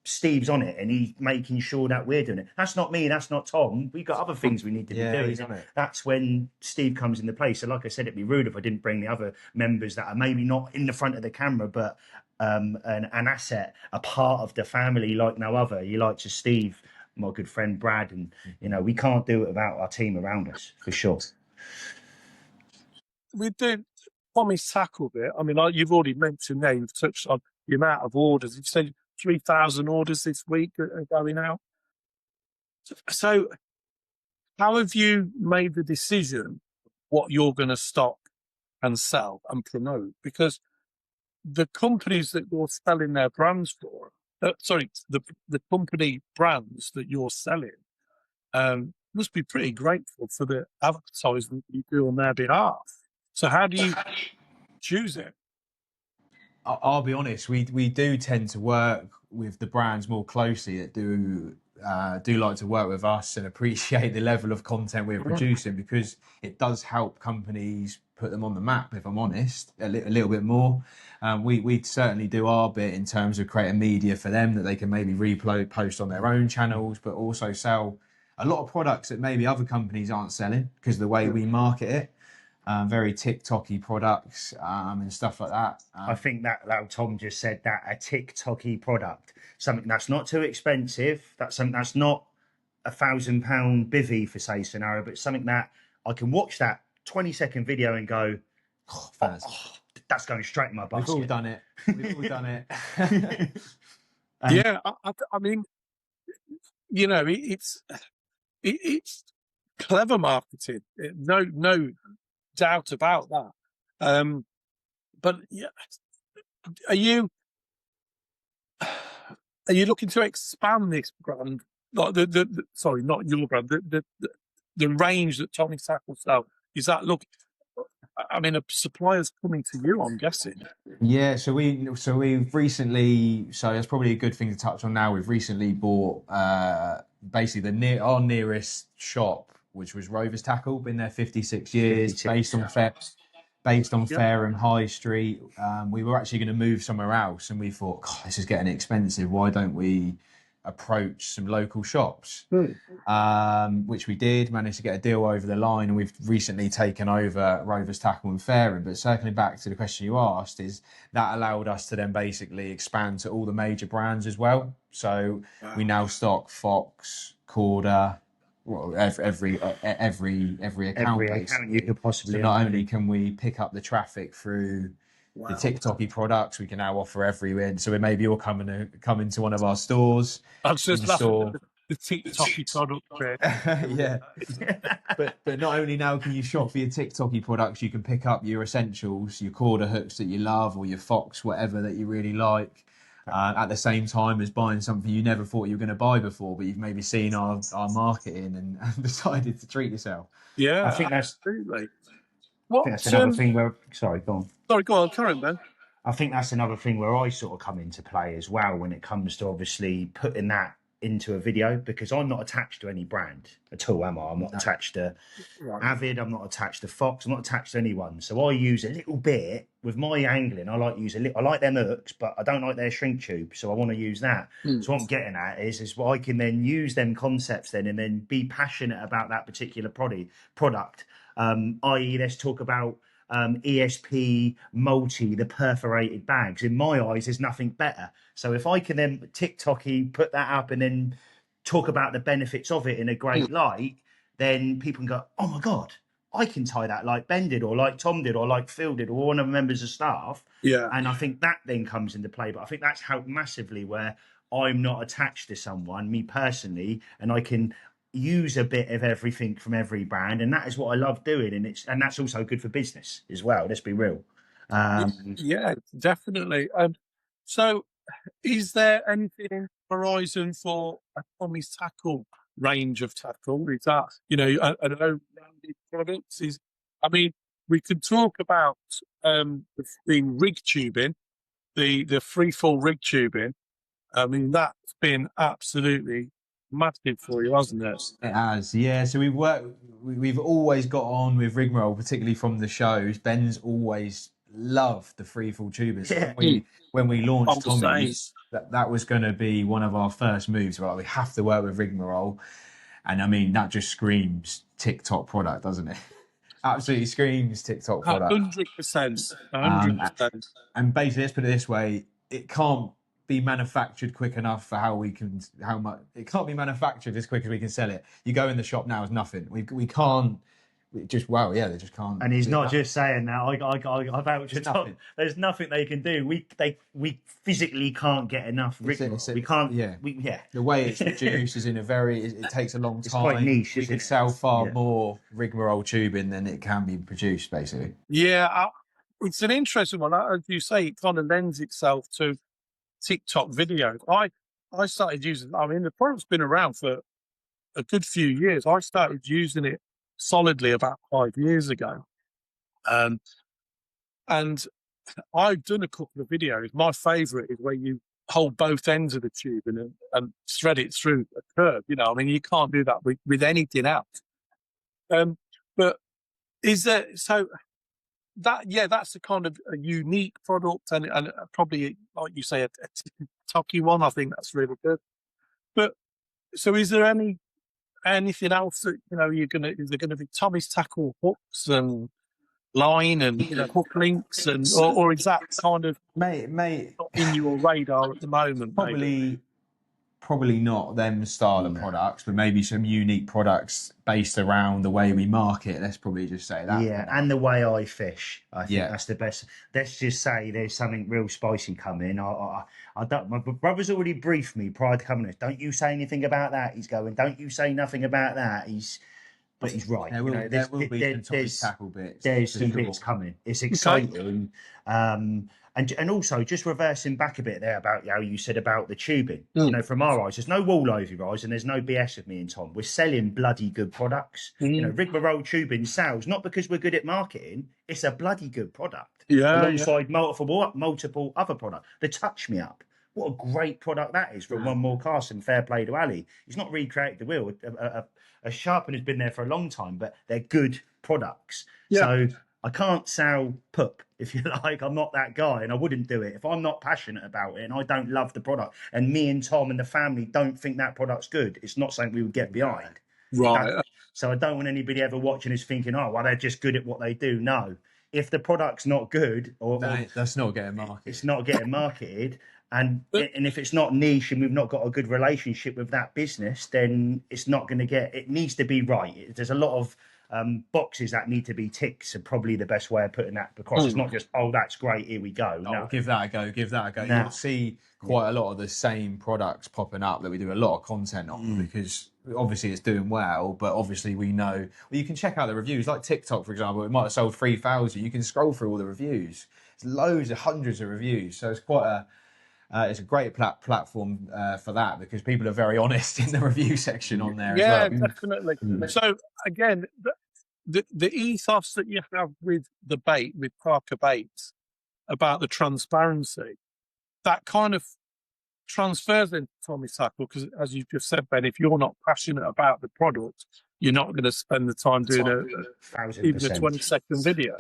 Steve's on it and he's making sure that we're doing it. That's not me, that's not Tom. We've got other things we need to be doing. That's when Steve comes into play. So like I said, it'd be rude if I didn't bring the other members that are maybe not in the front of the camera, but an asset, a part of the family like no other. You like to Steve, my good friend Brad, and you know, we can't do it without our team around us, for sure. We do Tommy's tackle bit. I mean, you've already mentioned there, you've touched on the amount of orders. You've said 3,000 orders this week are going out. So how have you made the decision what you're going to stock and sell and promote? Because the companies that you're selling their brands for, the company brands that you're selling must be pretty grateful for the advertising you do on their behalf. So how do you choose it? I'll be honest, we do tend to work with the brands more closely that do like to work with us and appreciate the level of content we're producing, because it does help companies put them on the map, if I'm honest, a little bit more. We certainly do our bit in terms of creating media for them that they can maybe post on their own channels, but also sell a lot of products that maybe other companies aren't selling because of the way we market it. Very TikTok-y products and stuff like that. I think that Tom just said that, a TikTok-y product, something that's not too expensive, that's something that's not £1,000 bivvy for say scenario, but something that I can watch that 20-second video and go, that's going straight in my basket. We've all done it. We've all done it. Yeah, I mean, you know, it's clever marketing. No doubt about that. But yeah, are you Are you looking to expand this brand? Like sorry, not your brand, the range that Tommy Tackle sell. Is that I mean, a supplier's coming to you, I'm guessing. Yeah, we've recently, so that's probably a good thing to touch on now. We've recently bought basically our nearest shop, which was Rover's Tackle, been there 56 years, based on Fair and High Street. We were actually going to move somewhere else, and we thought, God, this is getting expensive. Why don't we approach some local shops? Which we did, managed to get a deal over the line, and we've recently taken over Rover's Tackle and Fairing. But circling back to the question you asked, is that allowed us to then basically expand to all the major brands as well. So we now stock Fox, Corda, well, every account you could possibly. So not only can we pick up the traffic through the TikToky products, we can now offer everywhere. So maybe you're coming to one of our stores. I was just laughing at the TikToky product bit. Yeah. but not only now can you shop for your TikToky products, you can pick up your essentials, your Corda hooks that you love, or your Fox, whatever that you really like. At the same time as buying something you never thought you were going to buy before, but you've maybe seen our marketing and decided to treat yourself. Yeah, I think absolutely. That's another thing where. Sorry, go on. Sorry, go on, Karen, Ben. I think that's another thing where I sort of come into play as well when it comes to obviously putting that into a video, because I'm not attached to any brand at all, am I? I'm not attached to Avid, I'm not attached to Fox, I'm not attached to anyone. So I use a little bit with my angling. I like them hooks, but I don't like their shrink tube, so I want to use that. So what I'm getting at is what I can then use them concepts then and then be passionate about that particular product. I.e., let's talk about ESP multi, the perforated bags. In my eyes, there's nothing better. So if I can then TikToky put that up and then talk about the benefits of it in a great light, then people can go, oh my God, I can tie that like Ben did, or like Tom did, or like Phil did, or one of the members of staff. Yeah. And I think that then comes into play. But I think that's helped massively where I'm not attached to someone, me personally, and I can use a bit of everything from every brand, and that is what I love doing, and that's also good for business as well. Let's be real. Yeah, definitely. So, is there anything in horizon for a Tommy's Tackle range of tackle? Is that I don't know, branded products? I mean, we could talk about the rig tubing, the free fall rig tubing. I mean, that's been absolutely massive for you, hasn't it? It has, yeah. So we've always got on with rigmarole, particularly from the shows. Ben's always loved the free fall tubers. Yeah. When we launched Tommy's, that was going to be one of our first moves. We're like, we have to work with rigmarole, and I mean that just screams TikTok product, doesn't it? Absolutely screams TikTok product. 100%. 100%. And basically, let's put it this way: it can't be manufactured quick enough for how much it can't be manufactured as quick as we can sell it. You go in the shop now, it's nothing. We can't. They just can't. And he's not just saying that. I vouch for Tom. There's nothing they can do. We physically can't get enough rigmarole. We can't. Yeah. The way it's produced is it takes a long time. It's quite niche. We could sell far more rigmarole tubing than it can be produced, basically. Yeah, it's an interesting one. As you say, it kind of lends itself to TikTok videos. I started using. I mean, the product's been around for a good few years. I started using it solidly about 5 years ago, and I've done a couple of videos. My favourite is where you hold both ends of the tube and thread it through a curve. I mean, you can't do that with anything else. But is there so? That's a kind of a unique product and probably, like you say, a TikToky one. I think that's really good. But so, is there anything else that is there going to be Tommy's Tackle hooks and line and hook links or is that kind of mate not in your radar at the moment? Probably not them style of products, but maybe some unique products based around the way we market. Let's probably just say that. Yeah, and the way I fish. I think that's the best. Let's just say there's something real spicy coming. I don't. My brother's already briefed me prior to coming. Don't you say anything about that. He's going. Don't you say nothing about that. But he's right. There will be some Tommy's Tackle bits. There's some bits coming. It's exciting. And also just reversing back a bit there about how you said about the tubing. You know, from our eyes, there's no wall over your eyes and there's no BS with me and Tom. We're selling bloody good products. You know, rigmarole tubing sells not because we're good at marketing. It's a bloody good product. Alongside multiple other products. The Touch Me Up. What a great product that is from One More Cast, and fair play to Ali. He's not recreated the wheel. A sharpener's been there for a long time, but they're good products. So I can't sell poop, if you like. I'm not that guy, and I wouldn't do it if I'm not passionate about it and I don't love the product. And me and Tom and the family don't think that product's good. It's not something we would get behind. Right. So I don't want anybody ever watching us thinking, oh, well, they're just good at what they do. No. If the product's not good, or that's not getting marketed. It's not getting marketed. And if it's not niche and we've not got a good relationship with that business, then it's not going to get. It needs to be right. There's a lot of boxes that need to be ticked. So probably the best way of putting that across. It's not just, oh, that's great, here we go. No, give that a go. Give that a go. You'll see quite a lot of the same products popping up that we do a lot of content on because obviously it's doing well. But obviously we know. Well, you can check out the reviews, like TikTok, for example. It might have sold 3,000. You can scroll through all the reviews. There's loads of hundreds of reviews. So it's quite a. It's a great platform for that because people are very honest in the review section on there as well. Yeah, definitely. So again, the ethos that you have with the bait, with Parker Baits, about the transparency, that kind of transfers into Tommy Tackle because, as you just said, Ben, if you're not passionate about the product, you're not going to spend the time doing even a 20-second video.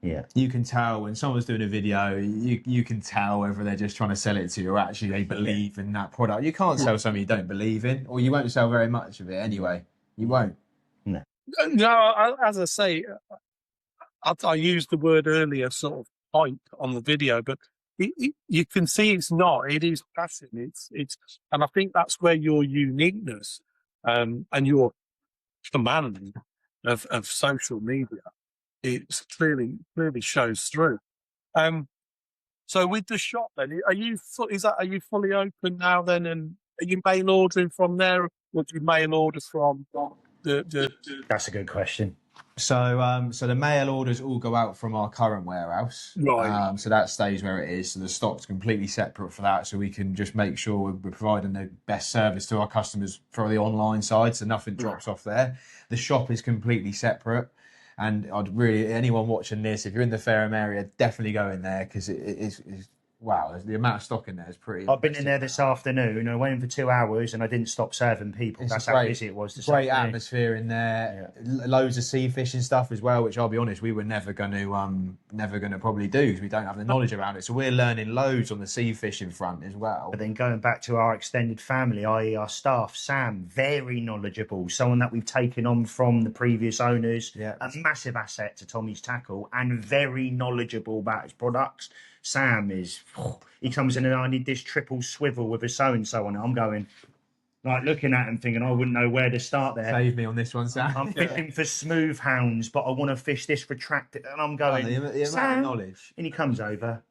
Yeah, you can tell when someone's doing a video. You can tell whether they're just trying to sell it to you or actually they believe in that product. You can't sell something you don't believe in, or you won't sell very much of it anyway. You won't. No, as I say, I used the word earlier, sort of hype on the video, but you can see it's not. It is passion. It's, and I think that's where your uniqueness and your command of social media. It clearly shows through. So with the shop, then, are you fully open now? Then, and are you mail ordering from there, or do you mail order from the? That's a good question. So the mail orders all go out from our current warehouse. Right. So that stays where it is. So the stock's completely separate for that. So we can just make sure we're providing the best service to our customers for the online side. So nothing drops off there. The shop is completely separate. And I'd really, anyone watching this, if you're in the Fareham area, definitely go in there because it's wow, the amount of stock in there is pretty. I've been in there this afternoon. I went in for 2 hours and I didn't stop serving people. That's how busy it was. Great atmosphere in there. Yeah. Loads of sea fishing stuff as well, which I'll be honest, we were never going to probably do because we don't have the knowledge around it. So we're learning loads on the sea fishing front as well. But then going back to our extended family, i.e. our staff, Sam, very knowledgeable, someone that we've taken on from the previous owners, a massive asset to Tommy's Tackle and very knowledgeable about his products. Sam is, he comes in and I need this triple swivel with a so-and-so on it. I'm going, like, looking at him thinking, I wouldn't know where to start there. Save me on this one, Sam. I'm fishing for smooth hounds, but I want to fish this retracted. And I'm going, the amount of knowledge. And he comes over,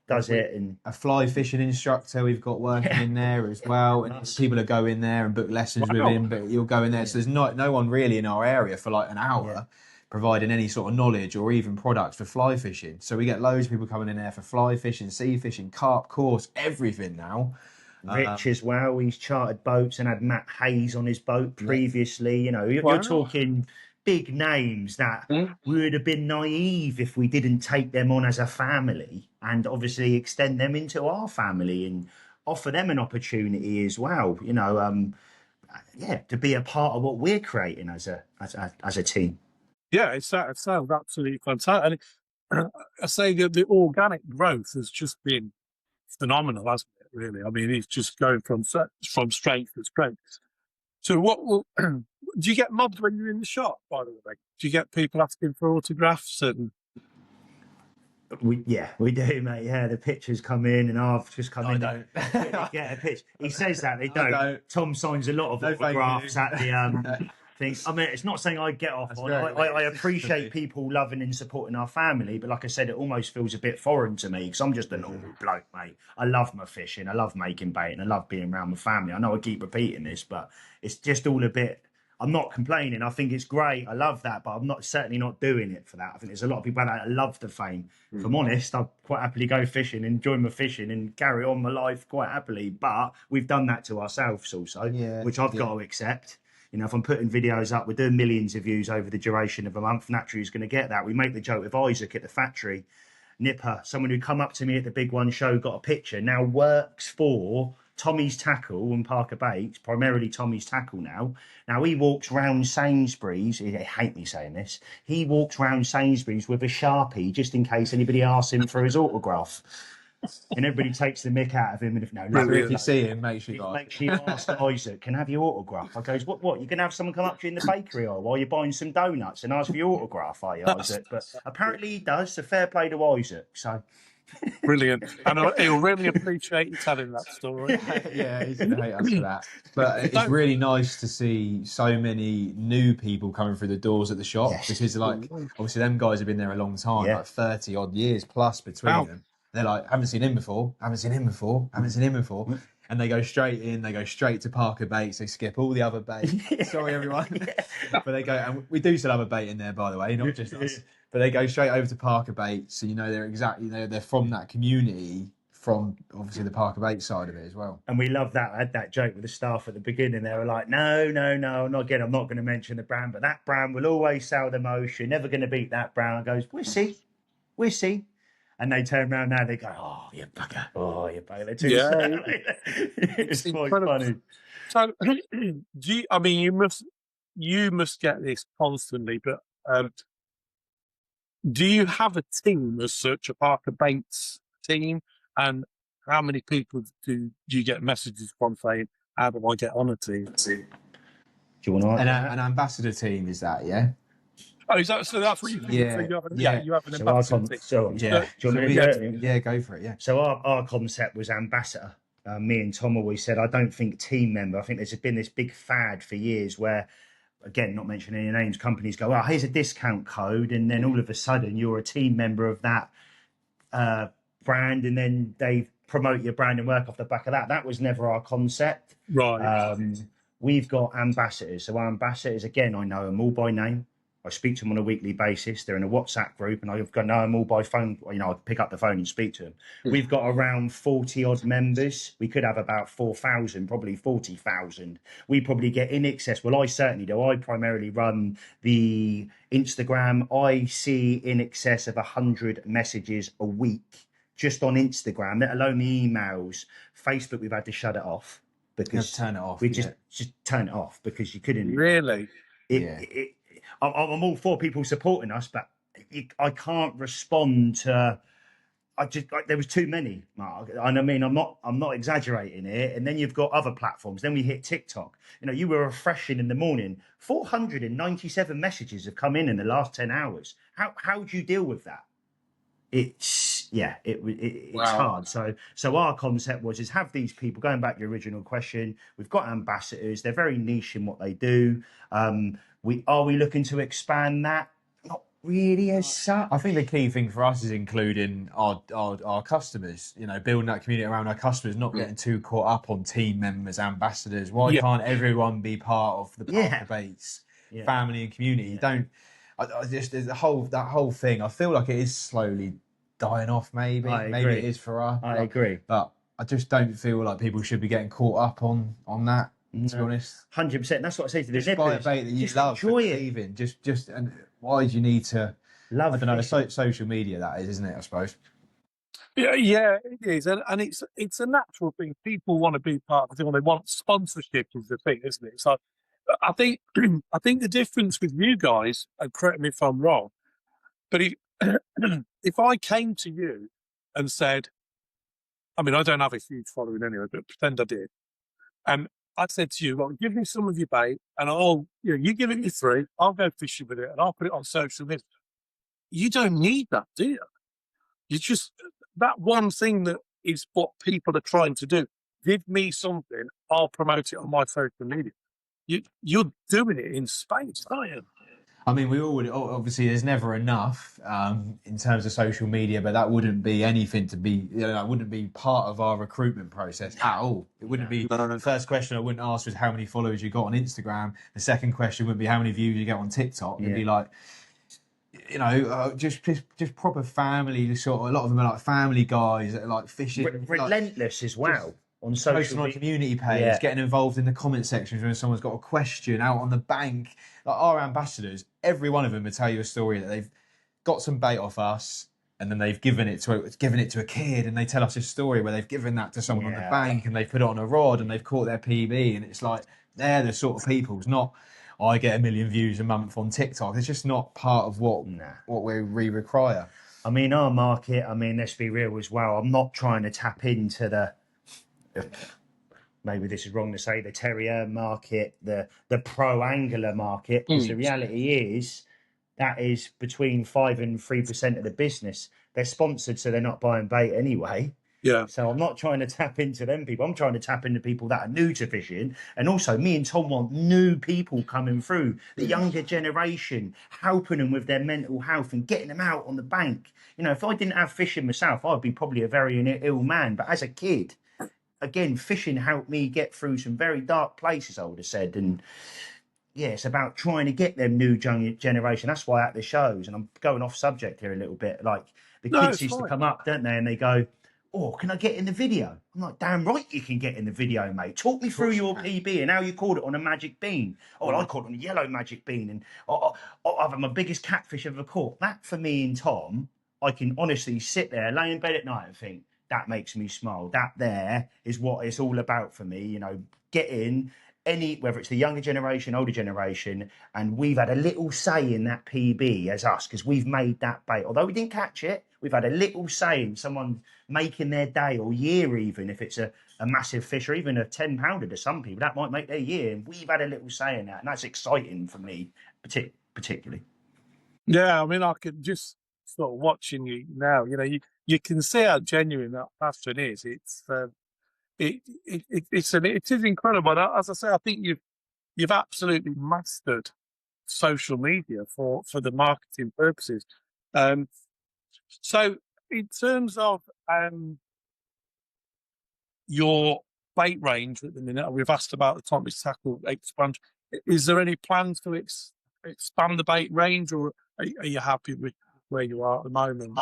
does it. And a fly fishing instructor we've got working in there as well. And people are going there and book lessons with him, but you'll go in there. So there's no one really in our area for like an hour. Providing any sort of knowledge or even products for fly fishing. So we get loads of people coming in there for fly fishing, sea fishing, carp course, everything now. Rich as well. He's chartered boats and had Matt Hayes on his boat previously. You know, you're talking big names that would have been naive if we didn't take them on as a family and obviously extend them into our family and offer them an opportunity as well. You know, to be a part of what we're creating as a team. Yeah, it sounds absolutely fantastic. And I say that the organic growth has just been phenomenal, hasn't it, really? I mean, it's just going from strength to strength. So do you get mobbed when you're in the shop, by the way? Do you get people asking for autographs? We do, mate. Yeah, the pictures come in and I've just come in. Don't. Get a pitch. He says that they don't. Tom signs a lot of autographs at the things. I mean, it's not saying I get off on. I appreciate people loving and supporting our family, but like I said, it almost feels a bit foreign to me because I'm just a normal bloke, mate. I love my fishing, I love making bait, and I love being around my family. I know I keep repeating this, but it's just all a bit. I'm not complaining. I think it's great. I love that, but I'm certainly not doing it for that. I think there's a lot of people that love the fame. If I'm honest, I'd quite happily go fishing, enjoy my fishing, and carry on my life quite happily. But we've done that to ourselves also, which I've got to accept. You know, if I'm putting videos up, we're doing millions of views over the duration of a month. Naturally, who's going to get that? We make the joke with Isaac at the factory. Nipper, someone who come up to me at the Big One show, got a picture, now works for Tommy's Tackle and Parker Baits, primarily Tommy's Tackle now. Now he walks round Sainsbury's, I hate me saying this, he walks round Sainsbury's with a Sharpie just in case anybody asks him for his autograph. And everybody takes the mick out of him. And if you see him, make sure you ask Isaac, can I have your autograph? I goes, what? You can have someone come up to you in the bakery or while you're buying some donuts and ask for your autograph, are you, Isaac? But apparently he does, so fair play to Isaac. So brilliant. And he'll really appreciate you telling that story. Yeah, he's going to hate us for that. But it's really nice to see so many new people coming through the doors at the shop because, like, obviously them guys have been there a long time, like 30 odd years plus between them. They're like, haven't seen him before, haven't seen him before, haven't seen him before. And they go straight in, they go straight to Parker Baits, they skip all the other baits. Sorry, everyone. But they go, and we do still have a bait in there, by the way, not just us. But they go straight over to Parker Baits. So, you know, they're from that community, from obviously the Parker Baits side of it as well. And we love that. I had that joke with the staff at the beginning. They were like, no, I'm not going to mention the brand, but that brand will always sell the most. You're never going to beat that brand. I goes, we'll see. And they turn around now, they go, oh, you bugger. Oh, you bugger. They're too it's quite funny. So, you must get this constantly, but do you have a team as such, a Parker Baits team? And how many people do you get messages from saying, how do I get on a team? Do you want to an ambassador team, is that, yeah? Oh, is that, so that's what you think? Yeah. You have an ambassador team. Go for it, yeah. So our concept was ambassador. Me and Tom always said, I don't think team member. I think there's been this big fad for years where, again, not mentioning any names, companies go, oh, here's a discount code. And then all of a sudden you're a team member of that brand. And then they promote your brand and work off the back of that. That was never our concept. Right. We've got ambassadors. So our ambassadors, again, I know them all by name. I speak to them on a weekly basis. They're in a WhatsApp group, and I've got know them all by phone. You know, I pick up the phone and speak to them. We've got around 40 odd members. We could have about 4,000, probably 40,000. We probably get in excess. Well, I certainly do. I primarily run the Instagram. I see in excess of 100 messages a week just on Instagram, let alone the emails. Facebook, we've had to shut it off because turn it off. We just turn it off because you couldn't really. I'm all for people supporting us, but I can't respond to. There was too many, Mark. And I mean, I'm not exaggerating here. And then you've got other platforms. Then we hit TikTok. You know, you were refreshing in the morning. 497 messages have come in the last 10 hours. How do you deal with that? It's hard. So our concept was have these people, going back to your original question, we've got ambassadors. They're very niche in what they do. Are we looking to expand that? Not really as such. I think the key thing for us is including our customers, you know, building that community around our customers, not getting too caught up on team members, ambassadors. Why can't everyone be part of the Parker Baits family and community? There's that whole thing. I feel like it is slowly dying off, maybe. Maybe it is for us. I agree. But I just don't feel like people should be getting caught up on that. To be honest, 100%. That's what I say to the just buy a bait that you love, enjoy it. Even just and why do you need to love? I don't know. Social media, that is, isn't it? I suppose. Yeah, it is, and it's a natural thing. People want to be part of the thing. They want sponsorship is the thing, isn't it? So I think the difference with you guys, and correct me if I'm wrong, but if I came to you and said, I mean, I don't have a huge following anyway, but pretend I did, and I said to you, well, give me some of your bait and you give it me free, I'll go fishing with it and I'll put it on social media. You don't need that, do you? You just, that one thing that is what people are trying to do. Give me something, I'll promote it on my social media. You're doing it in spades, aren't you? I mean, we all would, obviously there's never enough in terms of social media, but that wouldn't be anything to be, that wouldn't be part of our recruitment process at all. It wouldn't be, the first question I wouldn't ask was how many followers you got on Instagram. The second question would be how many views you get on TikTok. It'd be like, just proper family, sort of, a lot of them are like family guys that are like fishing. Relentless as well. On Posting on social community page, getting involved in the comment sections when someone's got a question, out on the bank. Like our ambassadors, every one of them will tell you a story that they've got some bait off us, and then they've given it to a kid, and they tell us a story where they've given that to someone on the bank, and they've put it on a rod, and they've caught their PB, and it's like they're the sort of people. It's not I get 1 million views a month on TikTok. It's just not part of what we require. I mean, our market. I mean, let's be real as well. I'm not trying to tap into the. Maybe this is wrong to say, the terrier market, the pro angler market, because the reality is that is between 5 and 3% of the business. They're sponsored, so they're not buying bait anyway. Yeah. So I'm not trying to tap into them people. I'm trying to tap into people that are new to fishing. And also, me and Tom want new people coming through, the younger generation, helping them with their mental health and getting them out on the bank. If I didn't have fishing myself, I'd be probably a very ill man. But as a kid, again, fishing helped me get through some very dark places, I would have said. And yeah, it's about trying to get them new generation. That's why at the shows, and I'm going off subject here a little bit, like the kids used to come up, don't they? And they go, "Oh, can I get in the video?" I'm like, "Damn right you can get in the video, mate. Talk me through your PB and how you caught it on a magic bean." "Oh, well, I caught it on a yellow magic bean, and I've had my biggest catfish I've ever caught." That for me and Tom, I can honestly sit there, lay in bed at night and think, that makes me smile. That there is what it's all about for me. Get in whether it's the younger generation, older generation, and we've had a little say in that PB as us, because we've made that bait. Although we didn't catch it, we've had a little say in someone making their day or year, even if it's a massive fish or even a 10-pounder to some people, that might make their year. And we've had a little say in that. And that's exciting for me, particularly. Yeah, I mean, I could just sort of watching you now, you can see how genuine that passion is. It is incredible. As I say, I think you've absolutely mastered social media for the marketing purposes. So in terms of your bait range at the minute, we've asked about the topic tackle expansion. Is there any plans to expand the bait range, or are you happy with where you are at the moment?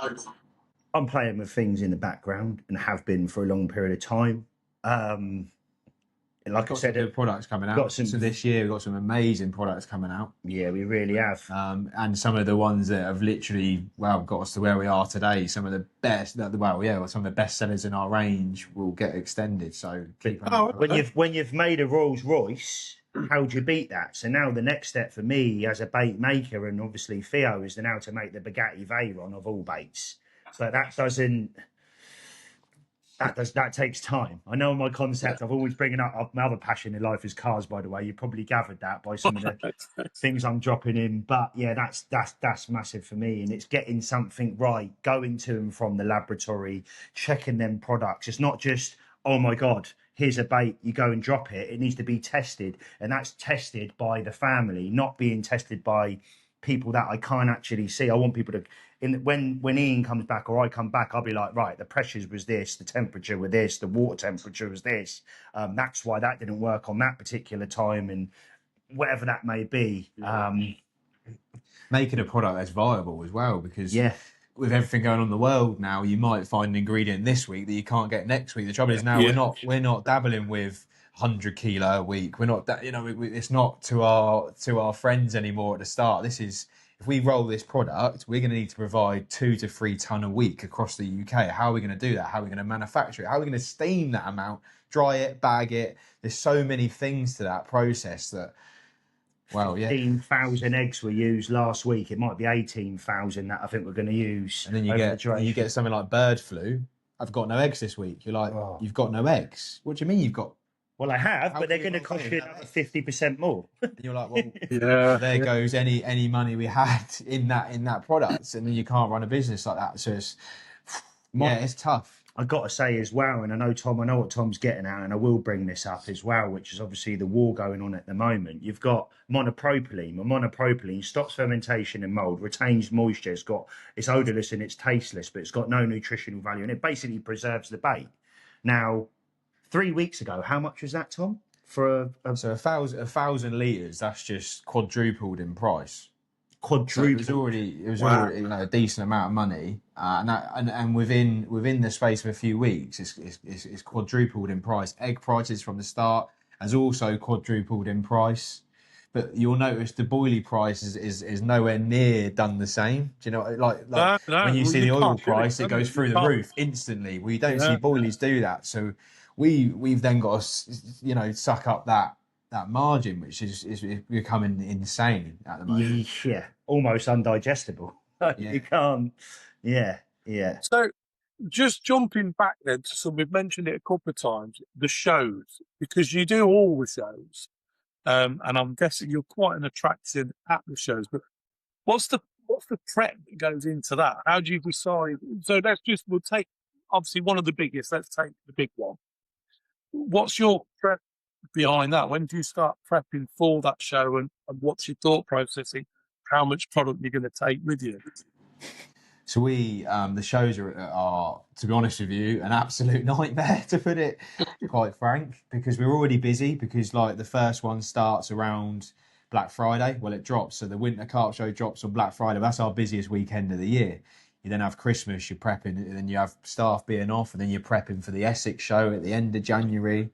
I'm playing with things in the background and have been for a long period of time. Like I said, good products coming out. So this year we've got some amazing products coming out. Yeah, we really have. And some of the ones that have literally got us to where we are today. Some of the best, some of the best sellers in our range will get extended. So keep on. When you've made a Rolls Royce, how do you beat that? So now the next step for me as a bait maker, and obviously Theo, is now to make the Bugatti Veyron of all baits. But that takes time. I know my concept. I've always bringing up my other passion in life is cars. By the way, you probably gathered that by some of the things I'm dropping in. But yeah, that's massive for me, and it's getting something right, going to and from the laboratory, checking them products. It's not just, oh my god, here's a bait, you go and drop it. It needs to be tested, and that's tested by the family, not being tested by people that I can't actually see. I want people to. When Ian comes back or I come back, I'll be like, right, the pressures was this, the temperature was this, the water temperature was this. That's why that didn't work on that particular time, and whatever that may be. Making a product that's viable as well, because with everything going on in the world now, you might find an ingredient this week that you can't get next week. The trouble is now we're not dabbling with 100 kilo a week. We're not that, it's not to our friends anymore at the start. This is, if we roll this product, we're going to need to provide 2 to 3 ton a week across the UK. How are we going to do that? How are we going to manufacture it? How are we going to steam that amount, dry it, bag it? There's so many things to that process that, 15,000 eggs were used last week. It might be 18,000 that I think we're going to use. And then you get something like bird flu. I've got no eggs this week. You're like, You've got no eggs. What do you mean you've got? Well, I have, but they're going to cost you another 50% more. And you're like, well, there goes any money we had in that product, and then you can't run a business like that. So it's tough. I got to say as well, and I know Tom, I know what Tom's getting at, and I will bring this up as well, which is obviously the war going on at the moment. You've got monopropylene. Well, monopropylene stops fermentation and mold, retains moisture. It's odorless and it's tasteless, but it's got no nutritional value, and it basically preserves the bait. Now, 3 weeks ago, how much was that, Tom? For So 1,000 litres, that's just quadrupled in price. quadruple. So it was already a decent amount of money, and within the space of a few weeks, it's quadrupled in price. Egg prices from the start has also quadrupled in price, but you'll notice the boilie price is nowhere near done the same. Do you know, like when you see the oil price, it goes through the roof instantly. We don't see boilies do that, so we've then got to suck up that margin, which is becoming insane at the moment. Yeah, almost undigestible. Yeah. You can't. Yeah. So, just jumping back then to we've mentioned it a couple of times, the shows, because you do all the shows, and I'm guessing you're quite an attraction at the shows. But what's the prep that goes into that? How do you decide? So we'll take obviously one of the biggest. Let's take the big one. What's your prep behind that? When do you start prepping for that show, and what's your thought processing? How much product you're going to take with you? So the shows are, to be honest with you, an absolute nightmare, to put it quite frank, because we're already busy, because like the first one starts around Black Friday. Well, it drops. So the Winter Carp Show drops on Black Friday. That's our busiest weekend of the year. You then have Christmas, you're prepping, and then you have staff being off, and then you're prepping for the Essex show at the end of January.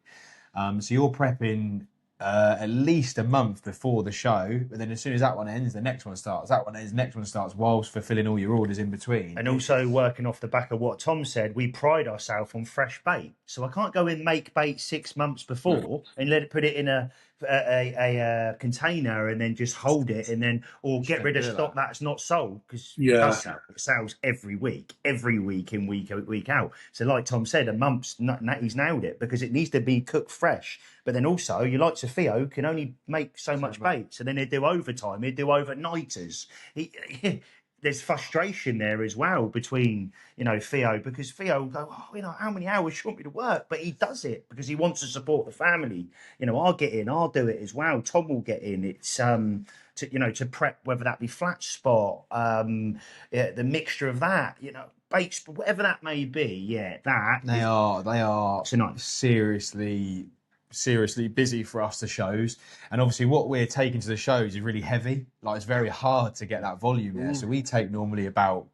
So you're prepping at least a month before the show, but then as soon as that one ends, the next one starts. That one ends, the next one starts, whilst fulfilling all your orders in between. And also working off the back of what Tom said, we pride ourselves on fresh bait. So I can't go and make bait 6 months before and put it in a container and then just hold it and then get rid of stock that's not sold, because it sells every week in week out. So like Tom said, a month's he's nailed it, because it needs to be cooked fresh. But then also, you like Theo can only make so much bait, so then they do overtime, they do overnighters. There's frustration there as well between Theo, because Theo will go, how many hours do you want me to work? But he does it because he wants to support the family. I'll get in, I'll do it as well. Tom will get in. It's to prep, whether that be flat spot, the mixture of that, baits, whatever that may be. Yeah, they are seriously busy for us, the shows. And obviously what we're taking to the shows is really heavy. Like, it's very hard to get that volume there. So we take normally about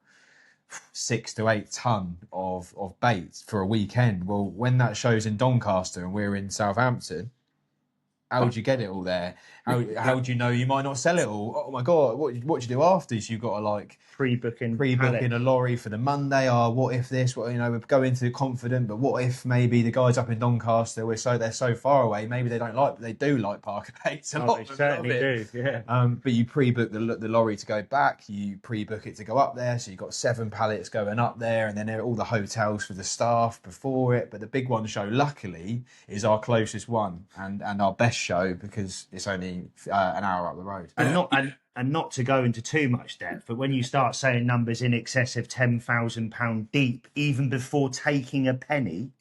6 to 8 ton of bait for a weekend. Well, when that show's in Doncaster and we're in Southampton, how would you get it all there? How do you know you might not sell it all? Oh my God, what do you do after? So you've got to pre-booking a lorry for the Monday. What if this? We go into confident, but what if maybe the guys up in Doncaster, they're so far away, maybe they do like Parker baits. They certainly do, yeah. But you pre-book the lorry to go back, you pre-book it to go up there, so you've got 7 pallets going up there, and then there are all the hotels for the staff before it. But the big one show, luckily, is our closest one and our best show, because it's only an hour up the road. And not to go into too much depth, but when you start saying numbers in excess of £10,000 deep, even before taking a penny,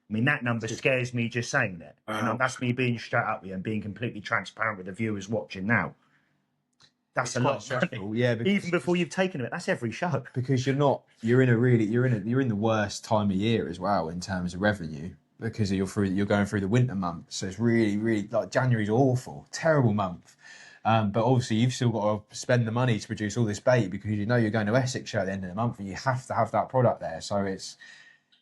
I mean, that number scares me just saying that. And that's me being straight up with you and being completely transparent with the viewers watching now. That's a lot stressful, yeah. Even before you've taken it, that's every show. Because you're in the worst time of year as well in terms of revenue, because you're going through the winter months. So it's really like January's awful, terrible month. But obviously you've still got to spend the money to produce all this bait, because you're going to Essex show at the end of the month and you have to have that product there. So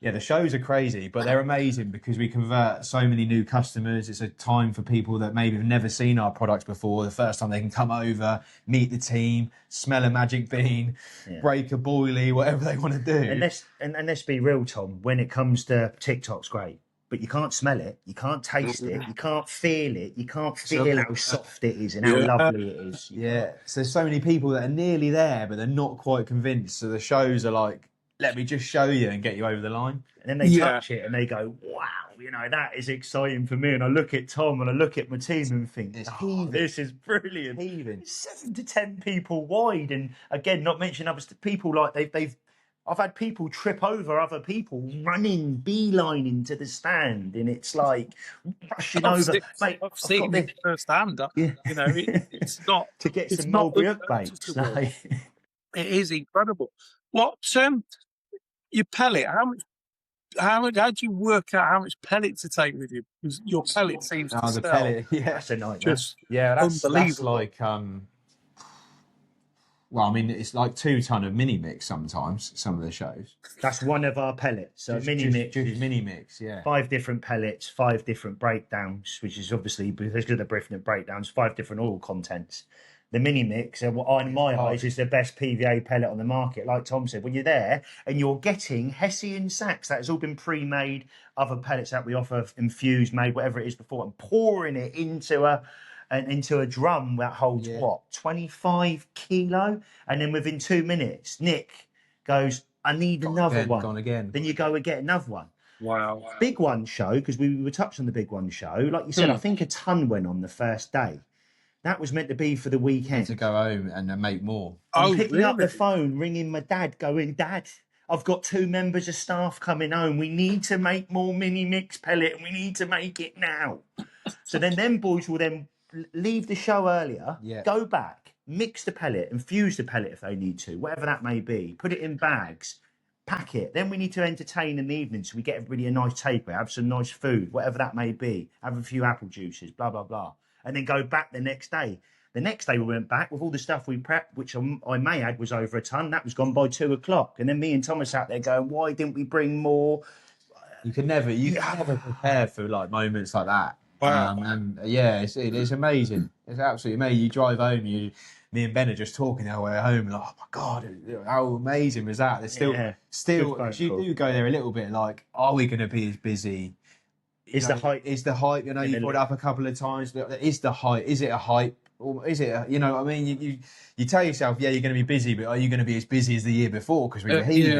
the shows are crazy, but they're amazing because we convert so many new customers. It's a time for people that maybe have never seen our products before. The first time they can come over, meet the team, smell a magic bean, break a boilie, whatever they want to do. And let's be real, Tom, when it comes to TikTok's great, but you can't smell it, you can't taste it, you can't feel it, you can't feel how soft it is and how lovely it is. Yeah, so there's so many people that are nearly there, but they're not quite convinced. So the shows are like, let me just show you and get you over the line. And then they touch it and they go, wow, that is exciting for me. And I look at Tom and I look at my team and think, this is brilliant. It's 7 to 10 people wide. And again, not mentioning other people, like they've I've had people trip over other people running, beelining to the stand, and it's like rushing over. Mate, I've I've seen got it firsthand. Yeah. You know, it's not to get it's some not mulberry hook baits. noticeable. Like, It is incredible. What your pellet? How do you work out how much pellet to take with you? Because your pellet seems to the sell pellet, yeah, that's a nightmare. just that's unbelievable. like well, I mean, it's like 2 ton of mini mix sometimes. Some of the shows. That's one of our pellets. So mini mix, just mini mix, yeah. 5 different pellets, 5 different breakdowns, which is obviously because of the different breakdowns, 5 different oil contents. The mini mix, in my eyes, is the best PVA pellet on the market. Like Tom said, when you're there and you're getting Hessian sacks, that has all been pre-made, other pellets that we offer, infused, made, whatever it is before, and pouring it into a drum that holds 25 kilo, and then within 2 minutes, Nick goes, "I need another one." Gone again. Then you go and get another one. Wow. Big One show, because we were touched on the Big One show. Like you said, I think a ton went on the first day. That was meant to be for the weekend. To go home and then make more. I'm picking up the phone, ringing my dad, going, "Dad, I've got 2 members of staff coming home. We need to make more mini mix pellet, and we need to make it now." So then them boys will then leave the show earlier, go back, mix the pellet, infuse the pellet if they need to, whatever that may be, put it in bags, pack it. Then we need to entertain in the evening, so we get everybody a nice takeaway, have some nice food, whatever that may be, have a few apple juices, blah, blah, blah. And then go back the next day. The next day we went back with all the stuff we prepped, which I may add was over a ton. That was gone by 2 o'clock. And then me and Thomas out there going, "Why didn't we bring more?" You can never prepare for like moments like that. Wow. And yeah, it's amazing. It's absolutely amazing. You drive home, me and Ben are just talking our way home, like, "Oh my God, how amazing was that?" There's still, you do go there a little bit like, are we going to be as busy? Is the hype? You know, you brought it up a couple of times. Is the hype? Is it a hype? Or is it? You know, I mean, you tell yourself, yeah, you're going to be busy, but are you going to be as busy as the year before? Because we were heaving,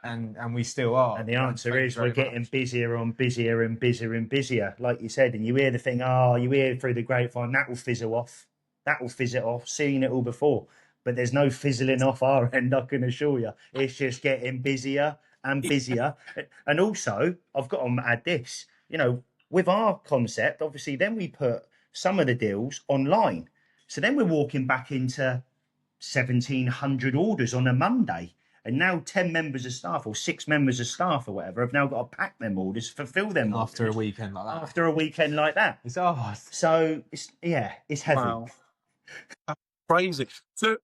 and we still are. And the answer is we're getting busier and busier and busier and busier, like you said. And you hear the thing, you hear through the grapevine, that will fizzle off. That will fizz it off. Seen it all before, but there's no fizzling off our end. I can assure you, it's just getting busier and busier. And also, I've got to add this. You know, with our concept, obviously, then we put some of the deals online. So then we're walking back into 1,700 orders on a Monday. And now 10 members of staff or 6 members of staff or whatever have now got to pack them orders, fulfill them after orders. A weekend like that. After a weekend like that. It's hard. So, it's heavy. Wow. Crazy. So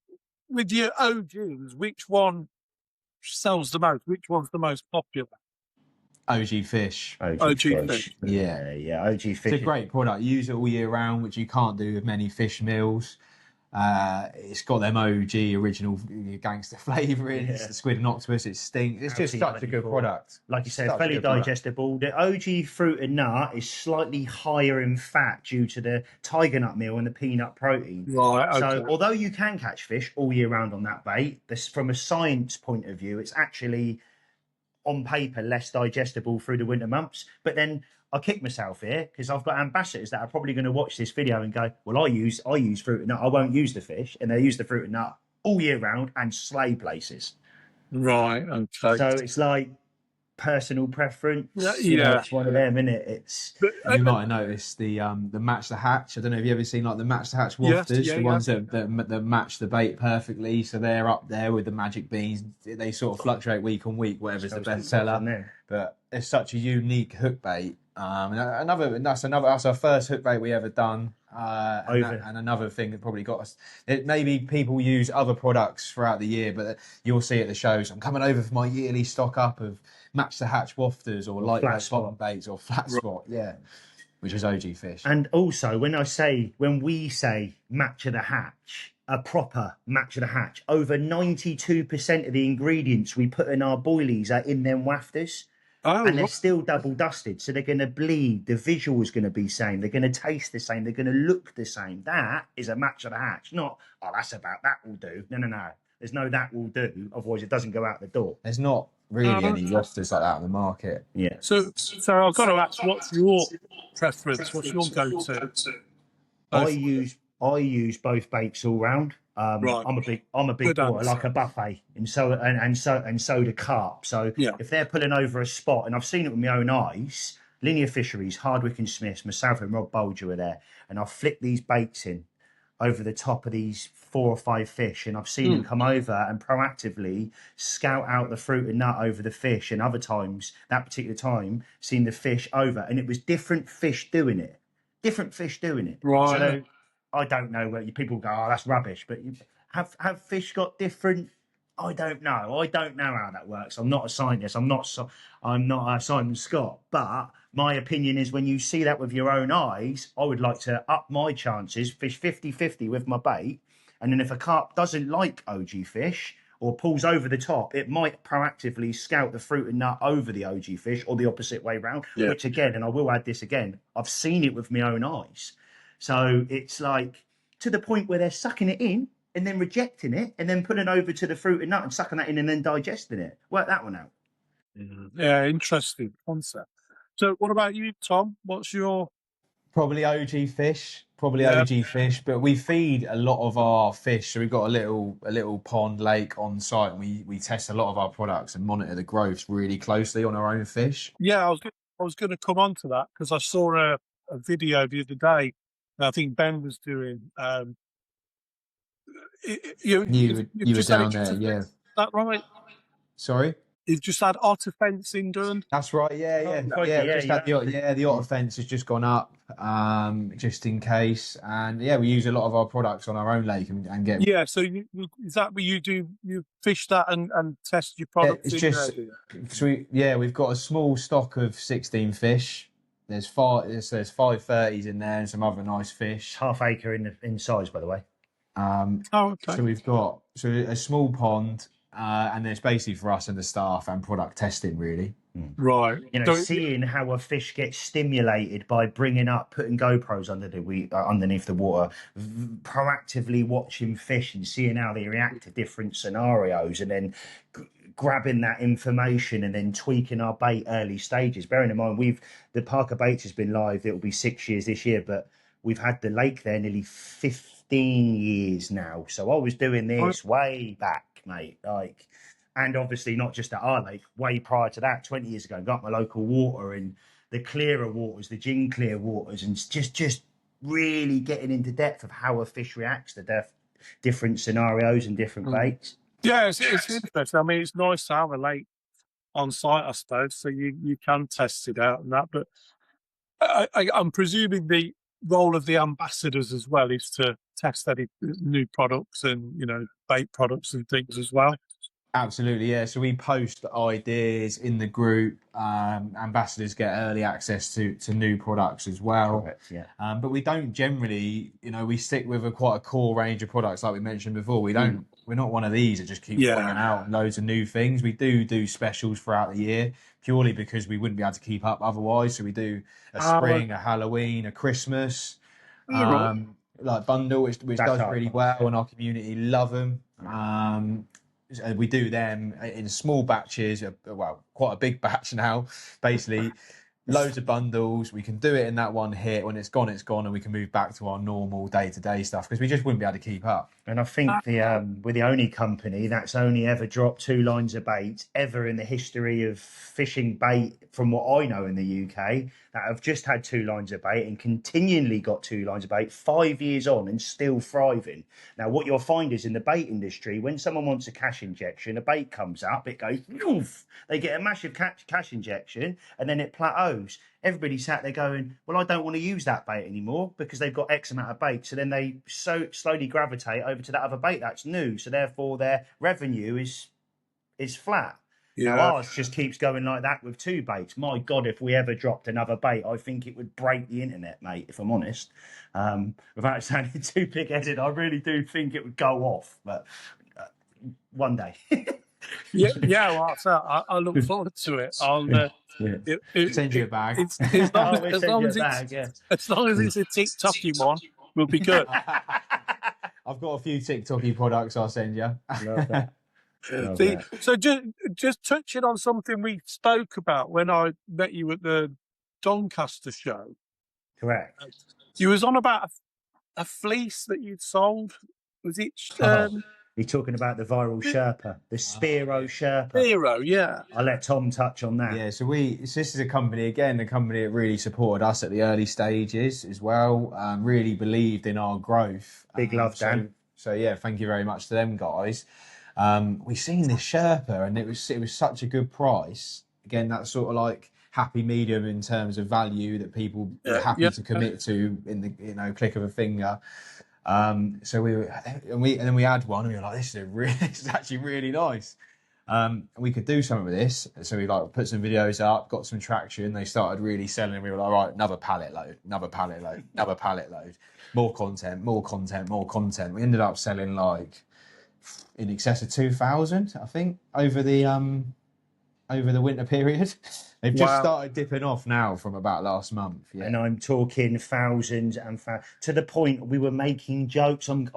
with your OGs, which one sells the most? Which one's the most popular? OG Fish. OG Fish. Yeah, OG Fish. It's a great product. Use it all year round, which you can't do with many fish meals. It's got them OG original gangster flavourings, the squid and octopus. It stinks. It's just such a good product. Like you said, fairly digestible. The OG fruit and nut is slightly higher in fat due to the tiger nut meal and the peanut protein. Right. Okay. So although you can catch fish all year round on that bait, from a science point of view, it's actually on paper less digestible through the winter months. But then I kick myself here because I've got ambassadors that are probably going to watch this video and go, "Well, I use fruit and nut. I won't use the fish," and they use the fruit and nut all year round and slay places. Right. Okay. So it's like personal preference. Yeah. You know, it's one of them, isn't it? It's you might have noticed the match the hatch. I don't know if you ever seen like the match the hatch wafters, the ones that match the bait perfectly. So they're up there with the magic beans. They sort of fluctuate week on week, whatever's the best seller. But it's such a unique hook bait. That's our first hook bait we ever done. And another thing that probably got us. Maybe people use other products throughout the year, but you'll see at the shows. I'm coming over for my yearly stock up of match the hatch wafters or lightweight bottom baits or flat spot, which is OG Fish. And also, when we say match of the hatch, a proper match of the hatch, over 92% of the ingredients we put in our boilies are in them wafters. And they're still double dusted, so they're going to bleed. The visual is going to be the same. They're going to taste the same. They're going to look the same. That is a match of the hatch. Not, that's about that will do. No. There's no that will do. Otherwise, it doesn't go out the door. There's not really any wafters like that on the market. Yeah. So I've got to ask, what's your preference? What's your go-to? I use both baits all round. Right. I'm a big Good boy. I answer. like a buffet, and so do carp. So Yeah. if they're pulling over a spot, and I've seen it with my own eyes, Linear Fisheries, Hardwick and Smiths, myself and Rob Bolger were there, and I've flicked these baits in over the top of these 4 or 5 fish, and I've seen them come over and proactively scout out the fruit and nut over the fish, and other times, that particular time, seen the fish over, and it was different fish doing it. Right. So I don't know where people go, oh, that's rubbish, but have fish got different? I don't know. I don't know how that works. I'm not a scientist. I'm not a Simon Scott. But my opinion is, when you see that with your own eyes, I would like to up my chances, fish 50-50 with my bait. And then if a carp doesn't like OG fish or pulls over the top, it might proactively scout the fruit and nut over the OG fish, or the opposite way round. Yeah. Which again, and I will add this again, I've seen it with my own eyes. So it's like, to the point where they're sucking it in and then rejecting it, and then putting over to the fruit and nut and sucking that in and then digesting it. Work that one out. Yeah, interesting concept. So what about you, Tom? What's your... Probably OG fish, Yeah. OG fish, but we feed a lot of our fish. So we've got a little pond lake on site, and we test a lot of our products and monitor the growths really closely on our own fish. Yeah, I was going to come on to that, because I saw a video the other day. I think Ben was doing. You were down there, yeah. Is that right? Sorry? You've just had otter fencing done. That's right, yeah. The otter fence has just gone up, just in case. And yeah, we use a lot of our products on our own lake and get... Yeah, so is that what you do? You fish that and test your products? Yeah, it's just... we've got a small stock of 16 fish. There's 530s in there and some other nice fish. Half acre in size, by the way. Okay. So we've got a small pond, and it's basically for us and the staff and product testing, really. Right. Seeing how a fish gets stimulated by putting GoPros underneath the water, proactively watching fish and seeing how they react to different scenarios, and then grabbing that information and then tweaking our bait early stages. Bearing in mind, the Parker Baits has been live. It will be 6 years this year, but we've had the lake there nearly 15 years now. So I was doing this way back, mate. And obviously not just at our lake, way prior to that, 20 years ago, got my local water and the clearer waters, the gin clear waters, and just really getting into depth of how a fish reacts to different scenarios and different baits. Yeah, it's interesting. I mean, it's nice to have a lake on site, I suppose, so you can test it out and that. But I'm presuming the role of the ambassadors as well is to test any new products and, bait products and things as well. Absolutely, yeah. So we post ideas in the group. Ambassadors get early access to new products as well. Correct, yeah. But we don't generally, we stick with quite a core range of products, like we mentioned before. We're not one of these that just keep bringing out loads of new things. We do specials throughout the year, purely because we wouldn't be able to keep up otherwise. So we do a spring, a Halloween, a Christmas, like bundle, which does really well, and our community love them. We do them in small batches, quite a big batch now, basically. Loads of bundles. We can do it in that one hit. When it's gone, and we can move back to our normal day-to-day stuff, because we just wouldn't be able to keep up. And I think we're the only company that's only ever dropped 2 lines of bait ever in the history of fishing bait, from what I know in the UK, that have just had 2 lines of bait and continually got 2 lines of bait 5 years on and still thriving. Now, what you'll find is, in the bait industry, when someone wants a cash injection, a bait comes up, it goes, oof, they get a massive cash injection, and then it plateaus. Everybody sat there going, well, I don't want to use that bait anymore, because they've got X amount of bait. So then they slowly gravitate over to that other bait that's new. So therefore their revenue is flat. Yeah. Now ours just keeps going like that with 2 baits. My God, if we ever dropped another bait, I think it would break the internet, mate, if I'm honest. Without sounding too big-headed, I really do think it would go off. But one day. Well, I look forward to it. I'll send you a bag. As long as it's a TikToky one, we'll be good. I've got a few TikToky products I'll send you. Love that. So just touching on something we spoke about when I met you at the Doncaster show. Correct. You was on about a fleece that you'd sold Was it You're talking about the viral Sherpa, the Spiro Sherpa. Zero? Yeah. I'll let Tom touch on that. Yeah, so this is a company, again, a company that really supported us at the early stages as well, really believed in our growth. Big love, Dan. So yeah, thank you very much to them guys. We seen this Sherpa and it was such a good price. Again, that sort of like happy medium in terms of value that people are happy to commit to in the click of a finger. So then we had one and we were like, this is actually really nice. And we could do something with this. So we like put some videos up, got some traction. They started really selling and we were like, right, another pallet load, another pallet load, another pallet load, more content, more content, more content. We ended up selling like in excess of 2,000, I think, over the winter period. They've just started dipping off now from about last month. Yeah. And I'm talking thousands and to the point we were making jokes. Tom,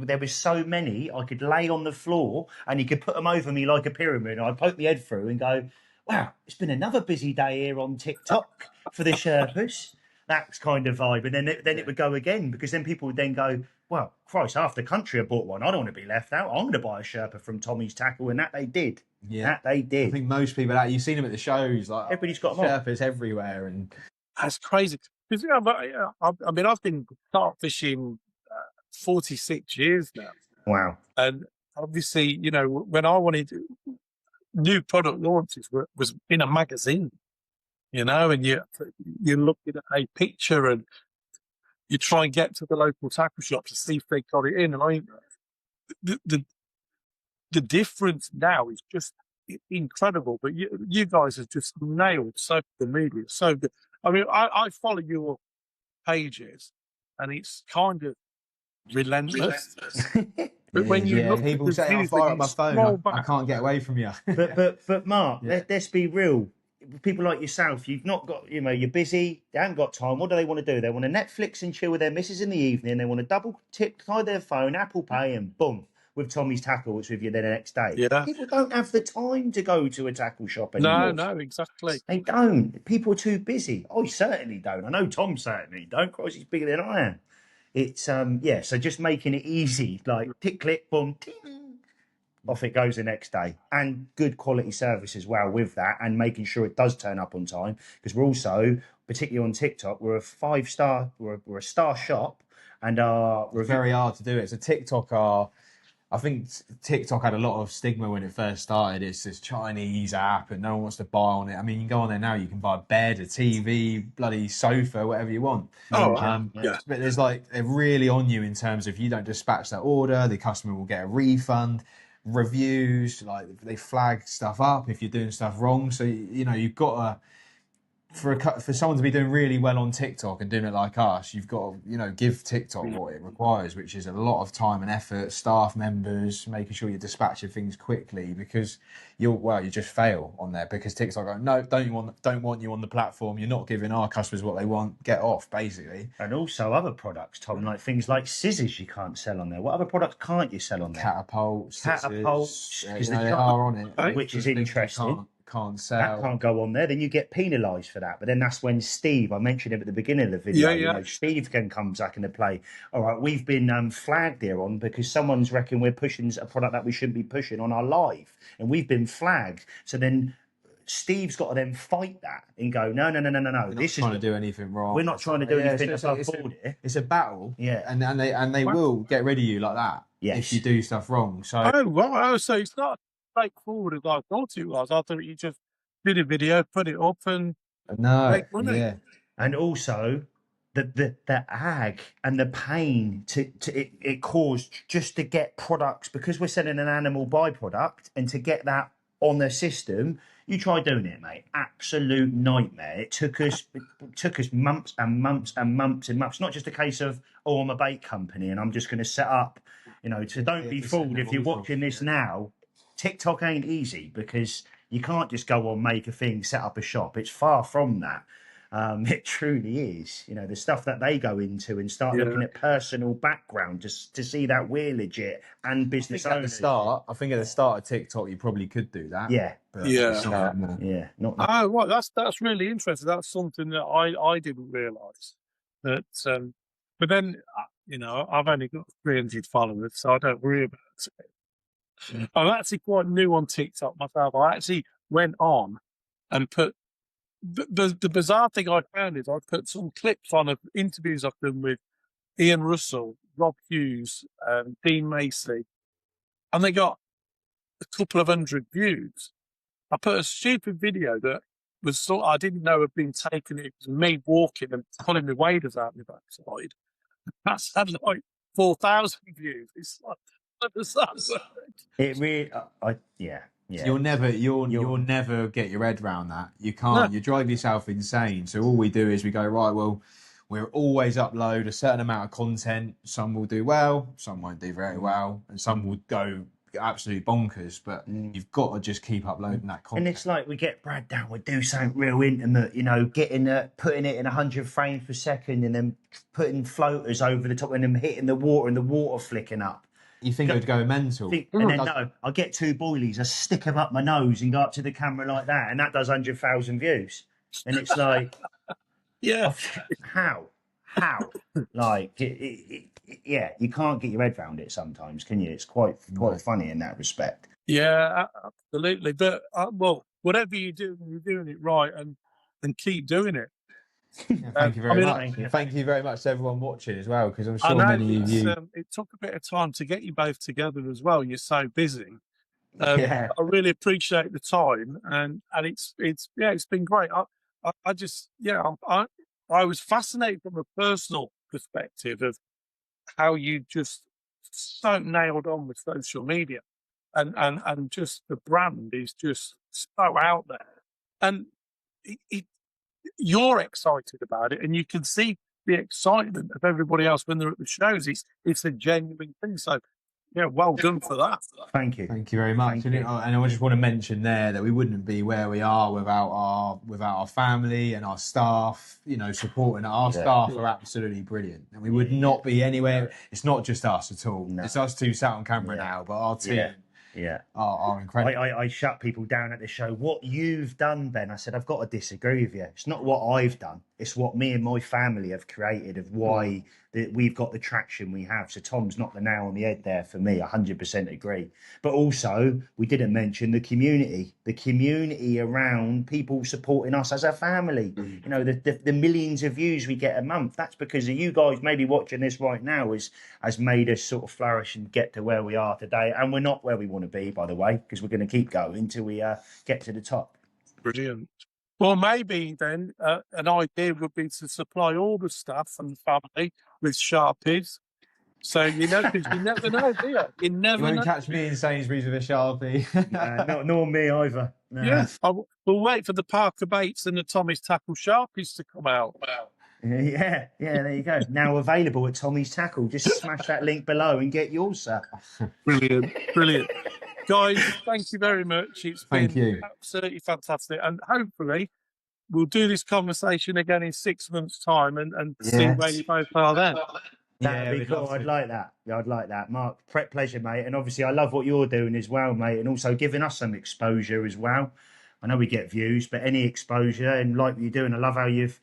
there was so many I could lay on the floor and he could put them over me like a pyramid. I'd poke my head through and go, wow, it's been another busy day here on TikTok for the Sherpas. That kind of vibe. And then it would go again, because then people would then go, well, Christ, half the country have bought one. I don't want to be left out. I'm going to buy a Sherpa from Tommy's Tackle. And that they did. Yeah, that they did. I think most people, you've seen them at the shows, like everybody's got them Sherpas everywhere, and that's crazy. Because I mean, I've been carp fishing 46 years now. Wow! And obviously, when I wanted new product launches, was in a magazine, and you're looking at a picture and you try and get to the local tackle shop to see if they got it in. And I mean, the difference now is just incredible. But you guys have just nailed social media so good. I mean, I follow your pages, and it's kind of relentless. But when you look people at say, "I'll fire up my phone. I can't get away from you." but Mark, let's be real. People like yourself, you've not got, you're busy, they haven't got time. What do they want to do? They want to Netflix and chill with their missus in the evening. They want to double tie their phone, Apple Pay, and boom, with Tommy's Tackle, it's with you the next day. Yeah. People don't have the time to go to a tackle shop anymore. No, exactly. They don't. People are too busy. I certainly don't. I know Tom certainly don't. Christ, he's bigger than I am. It's so just making it easy, like tick, click, boom, ting. Off it goes the next day, and good quality service as well with that, and making sure it does turn up on time, because we're also, particularly on TikTok, we're a 5-star, we're a star shop, and we're very hard to do it. So TikTok I think TikTok had a lot of stigma when it first started. It's this Chinese app and no one wants to buy on it. I mean, you can go on there now, you can buy a bed, a TV, bloody sofa, whatever you want. But there's they're really on you in terms of, if you don't dispatch that order, the customer will get a refund. Reviews, they flag stuff up if you're doing stuff wrong. So you've got to, for someone to be doing really well on TikTok and doing it like us, you've got to give TikTok what it requires, which is a lot of time and effort, staff members, making sure you're dispatching things quickly, because you just fail on there, because TikTok go, no, don't want you on the platform, you're not giving our customers what they want, get off, basically. And also other products, Tom, like things like scissors you can't sell on there. What other products can't you sell on there? Catapults, because they are on it, which is interesting. Can't sell. That can't go on there. Then you get penalised for that. But then that's when Steve, I mentioned him at the beginning of the video. Steve can come back into play. All right, we've been flagged here on because someone's reckon we're pushing a product that we shouldn't be pushing on our live, and we've been flagged. So then Steve's got to then fight that and go, no. This is trying to do anything wrong. We're not trying to do anything above board here. It's a battle. Yeah, and they will get rid of you like that if you do stuff wrong. So so it's not straightforward as I thought it was. I thought you just did a video, put it up, and make money. Yeah. And also the ag and the pain it caused just to get products, because we're selling an animal byproduct, and to get that on the system. You try doing it, mate. Absolute nightmare. It took us months and months and months and months. Not just a case of, I'm a bait company and I'm just going to set up, so don't be fooled. If you're watching this now, TikTok ain't easy, because you can't just go on, make a thing, set up a shop. It's far from that. It truly is. The stuff that they go into and start looking at personal background just to see that we're legit and business owners. I think at the start of TikTok, you probably could do that. Yeah. Oh, well, that's really interesting. That's something that I didn't realise. But then, You know, I've only got 300 followers, so I don't worry about it. I'm actually quite new on TikTok myself. I actually went on and put the bizarre thing I found is I put some clips on of interviews I've done with Ian Russell, Rob Hughes, Dean Macy, and they got a couple of hundred views. I put a stupid video that was I didn't know had been taken. It was me walking and pulling my waders out my backside. That's had like 4,000 views. It's like what does that work? It really, yeah. You'll never get your head around that. You can't. No. You drive yourself insane. So all we do is we go, right, well, we'll always upload a certain amount of content. Some will do well, some won't do very well, and some will go absolutely bonkers. But you've got to just keep uploading that content. And it's like we get Brad down, we do something real intimate, you know, putting it in 100 frames per second and then putting floaters over the top and then hitting the water and the water flicking up. You think it would go mental. And then no, I get 2 boilies, I stick them up my nose and go up to the camera like that, and that does 100,000 views. And it's like, Yeah. how? Like, yeah, you can't get your head around it sometimes, can you? It's quite funny in that respect. Yeah, absolutely. But well, whatever you do, you're doing it right, and keep doing it. Yeah, thank you very much. thank Thank you very much to everyone watching as well, because I'm I sure know many of you. it took a bit of time to get you both together as well. You're so busy. Yeah. I really appreciate the time, and it's been great. I just I was fascinated from a personal perspective of how you just so nailed on with social media, and just the brand is just so out there, and you're excited about it, and you can see the excitement of everybody else when they're at the shows. It's a genuine thing. So, yeah, well done for that. Thank you. Thank you very much. And I just want to mention there that we wouldn't be where we are without our family and our staff. You know, supporting our staff are absolutely brilliant, and we would not be anywhere. It's not just us at all. No. It's us two sat on camera now, but our team. Are incredible. I shut people down at the show. What you've done, Ben, I said, I've got to disagree with you. It's not what I've done. It's what me and my family have created of why we've got the traction we have. So Tom's not the nail on the head there for me. 100% agree. But also, we didn't mention the community around people supporting us as a family. You know, the millions of views we get a month. That's because of you guys maybe watching this right now has made us sort of flourish and get to where we are today. And we're not where we want to be, by the way, because we're going to keep going until we get to the top. Brilliant. Well, maybe then an idea would be to supply all the staff and family with Sharpies. So you never know, do you? You won't catch me in Sainsbury's with a Sharpie. Nor me either. No. Yes, we'll wait for the Parker Bates and the Tommy's Tackle Sharpies to come out. Yeah, there you go. Now available at Tommy's Tackle. Just smash that link below and get yours, sir. Brilliant. Guys, thank you very much. It's been absolutely fantastic. And hopefully we'll do this conversation again in 6 months' time and see where you both are then. That'd be cool. I'd like that. Mark, pleasure, mate. And obviously I love what you're doing as well, mate, and also giving us some exposure as well. I know we get views, but any exposure, and like what you're doing, I love how you've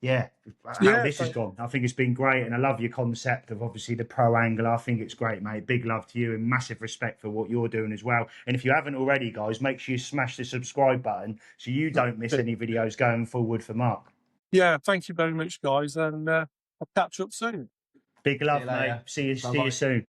this has gone. I think it's been great, and I love your concept of obviously the pro angle. I think it's great, mate. Big love to you and massive respect for what you're doing as well. And if you haven't already, guys, make sure you smash the subscribe button so you don't miss any videos going forward for Mark. Yeah, thank you very much, guys, and I'll catch up soon. Big love, mate. See you soon.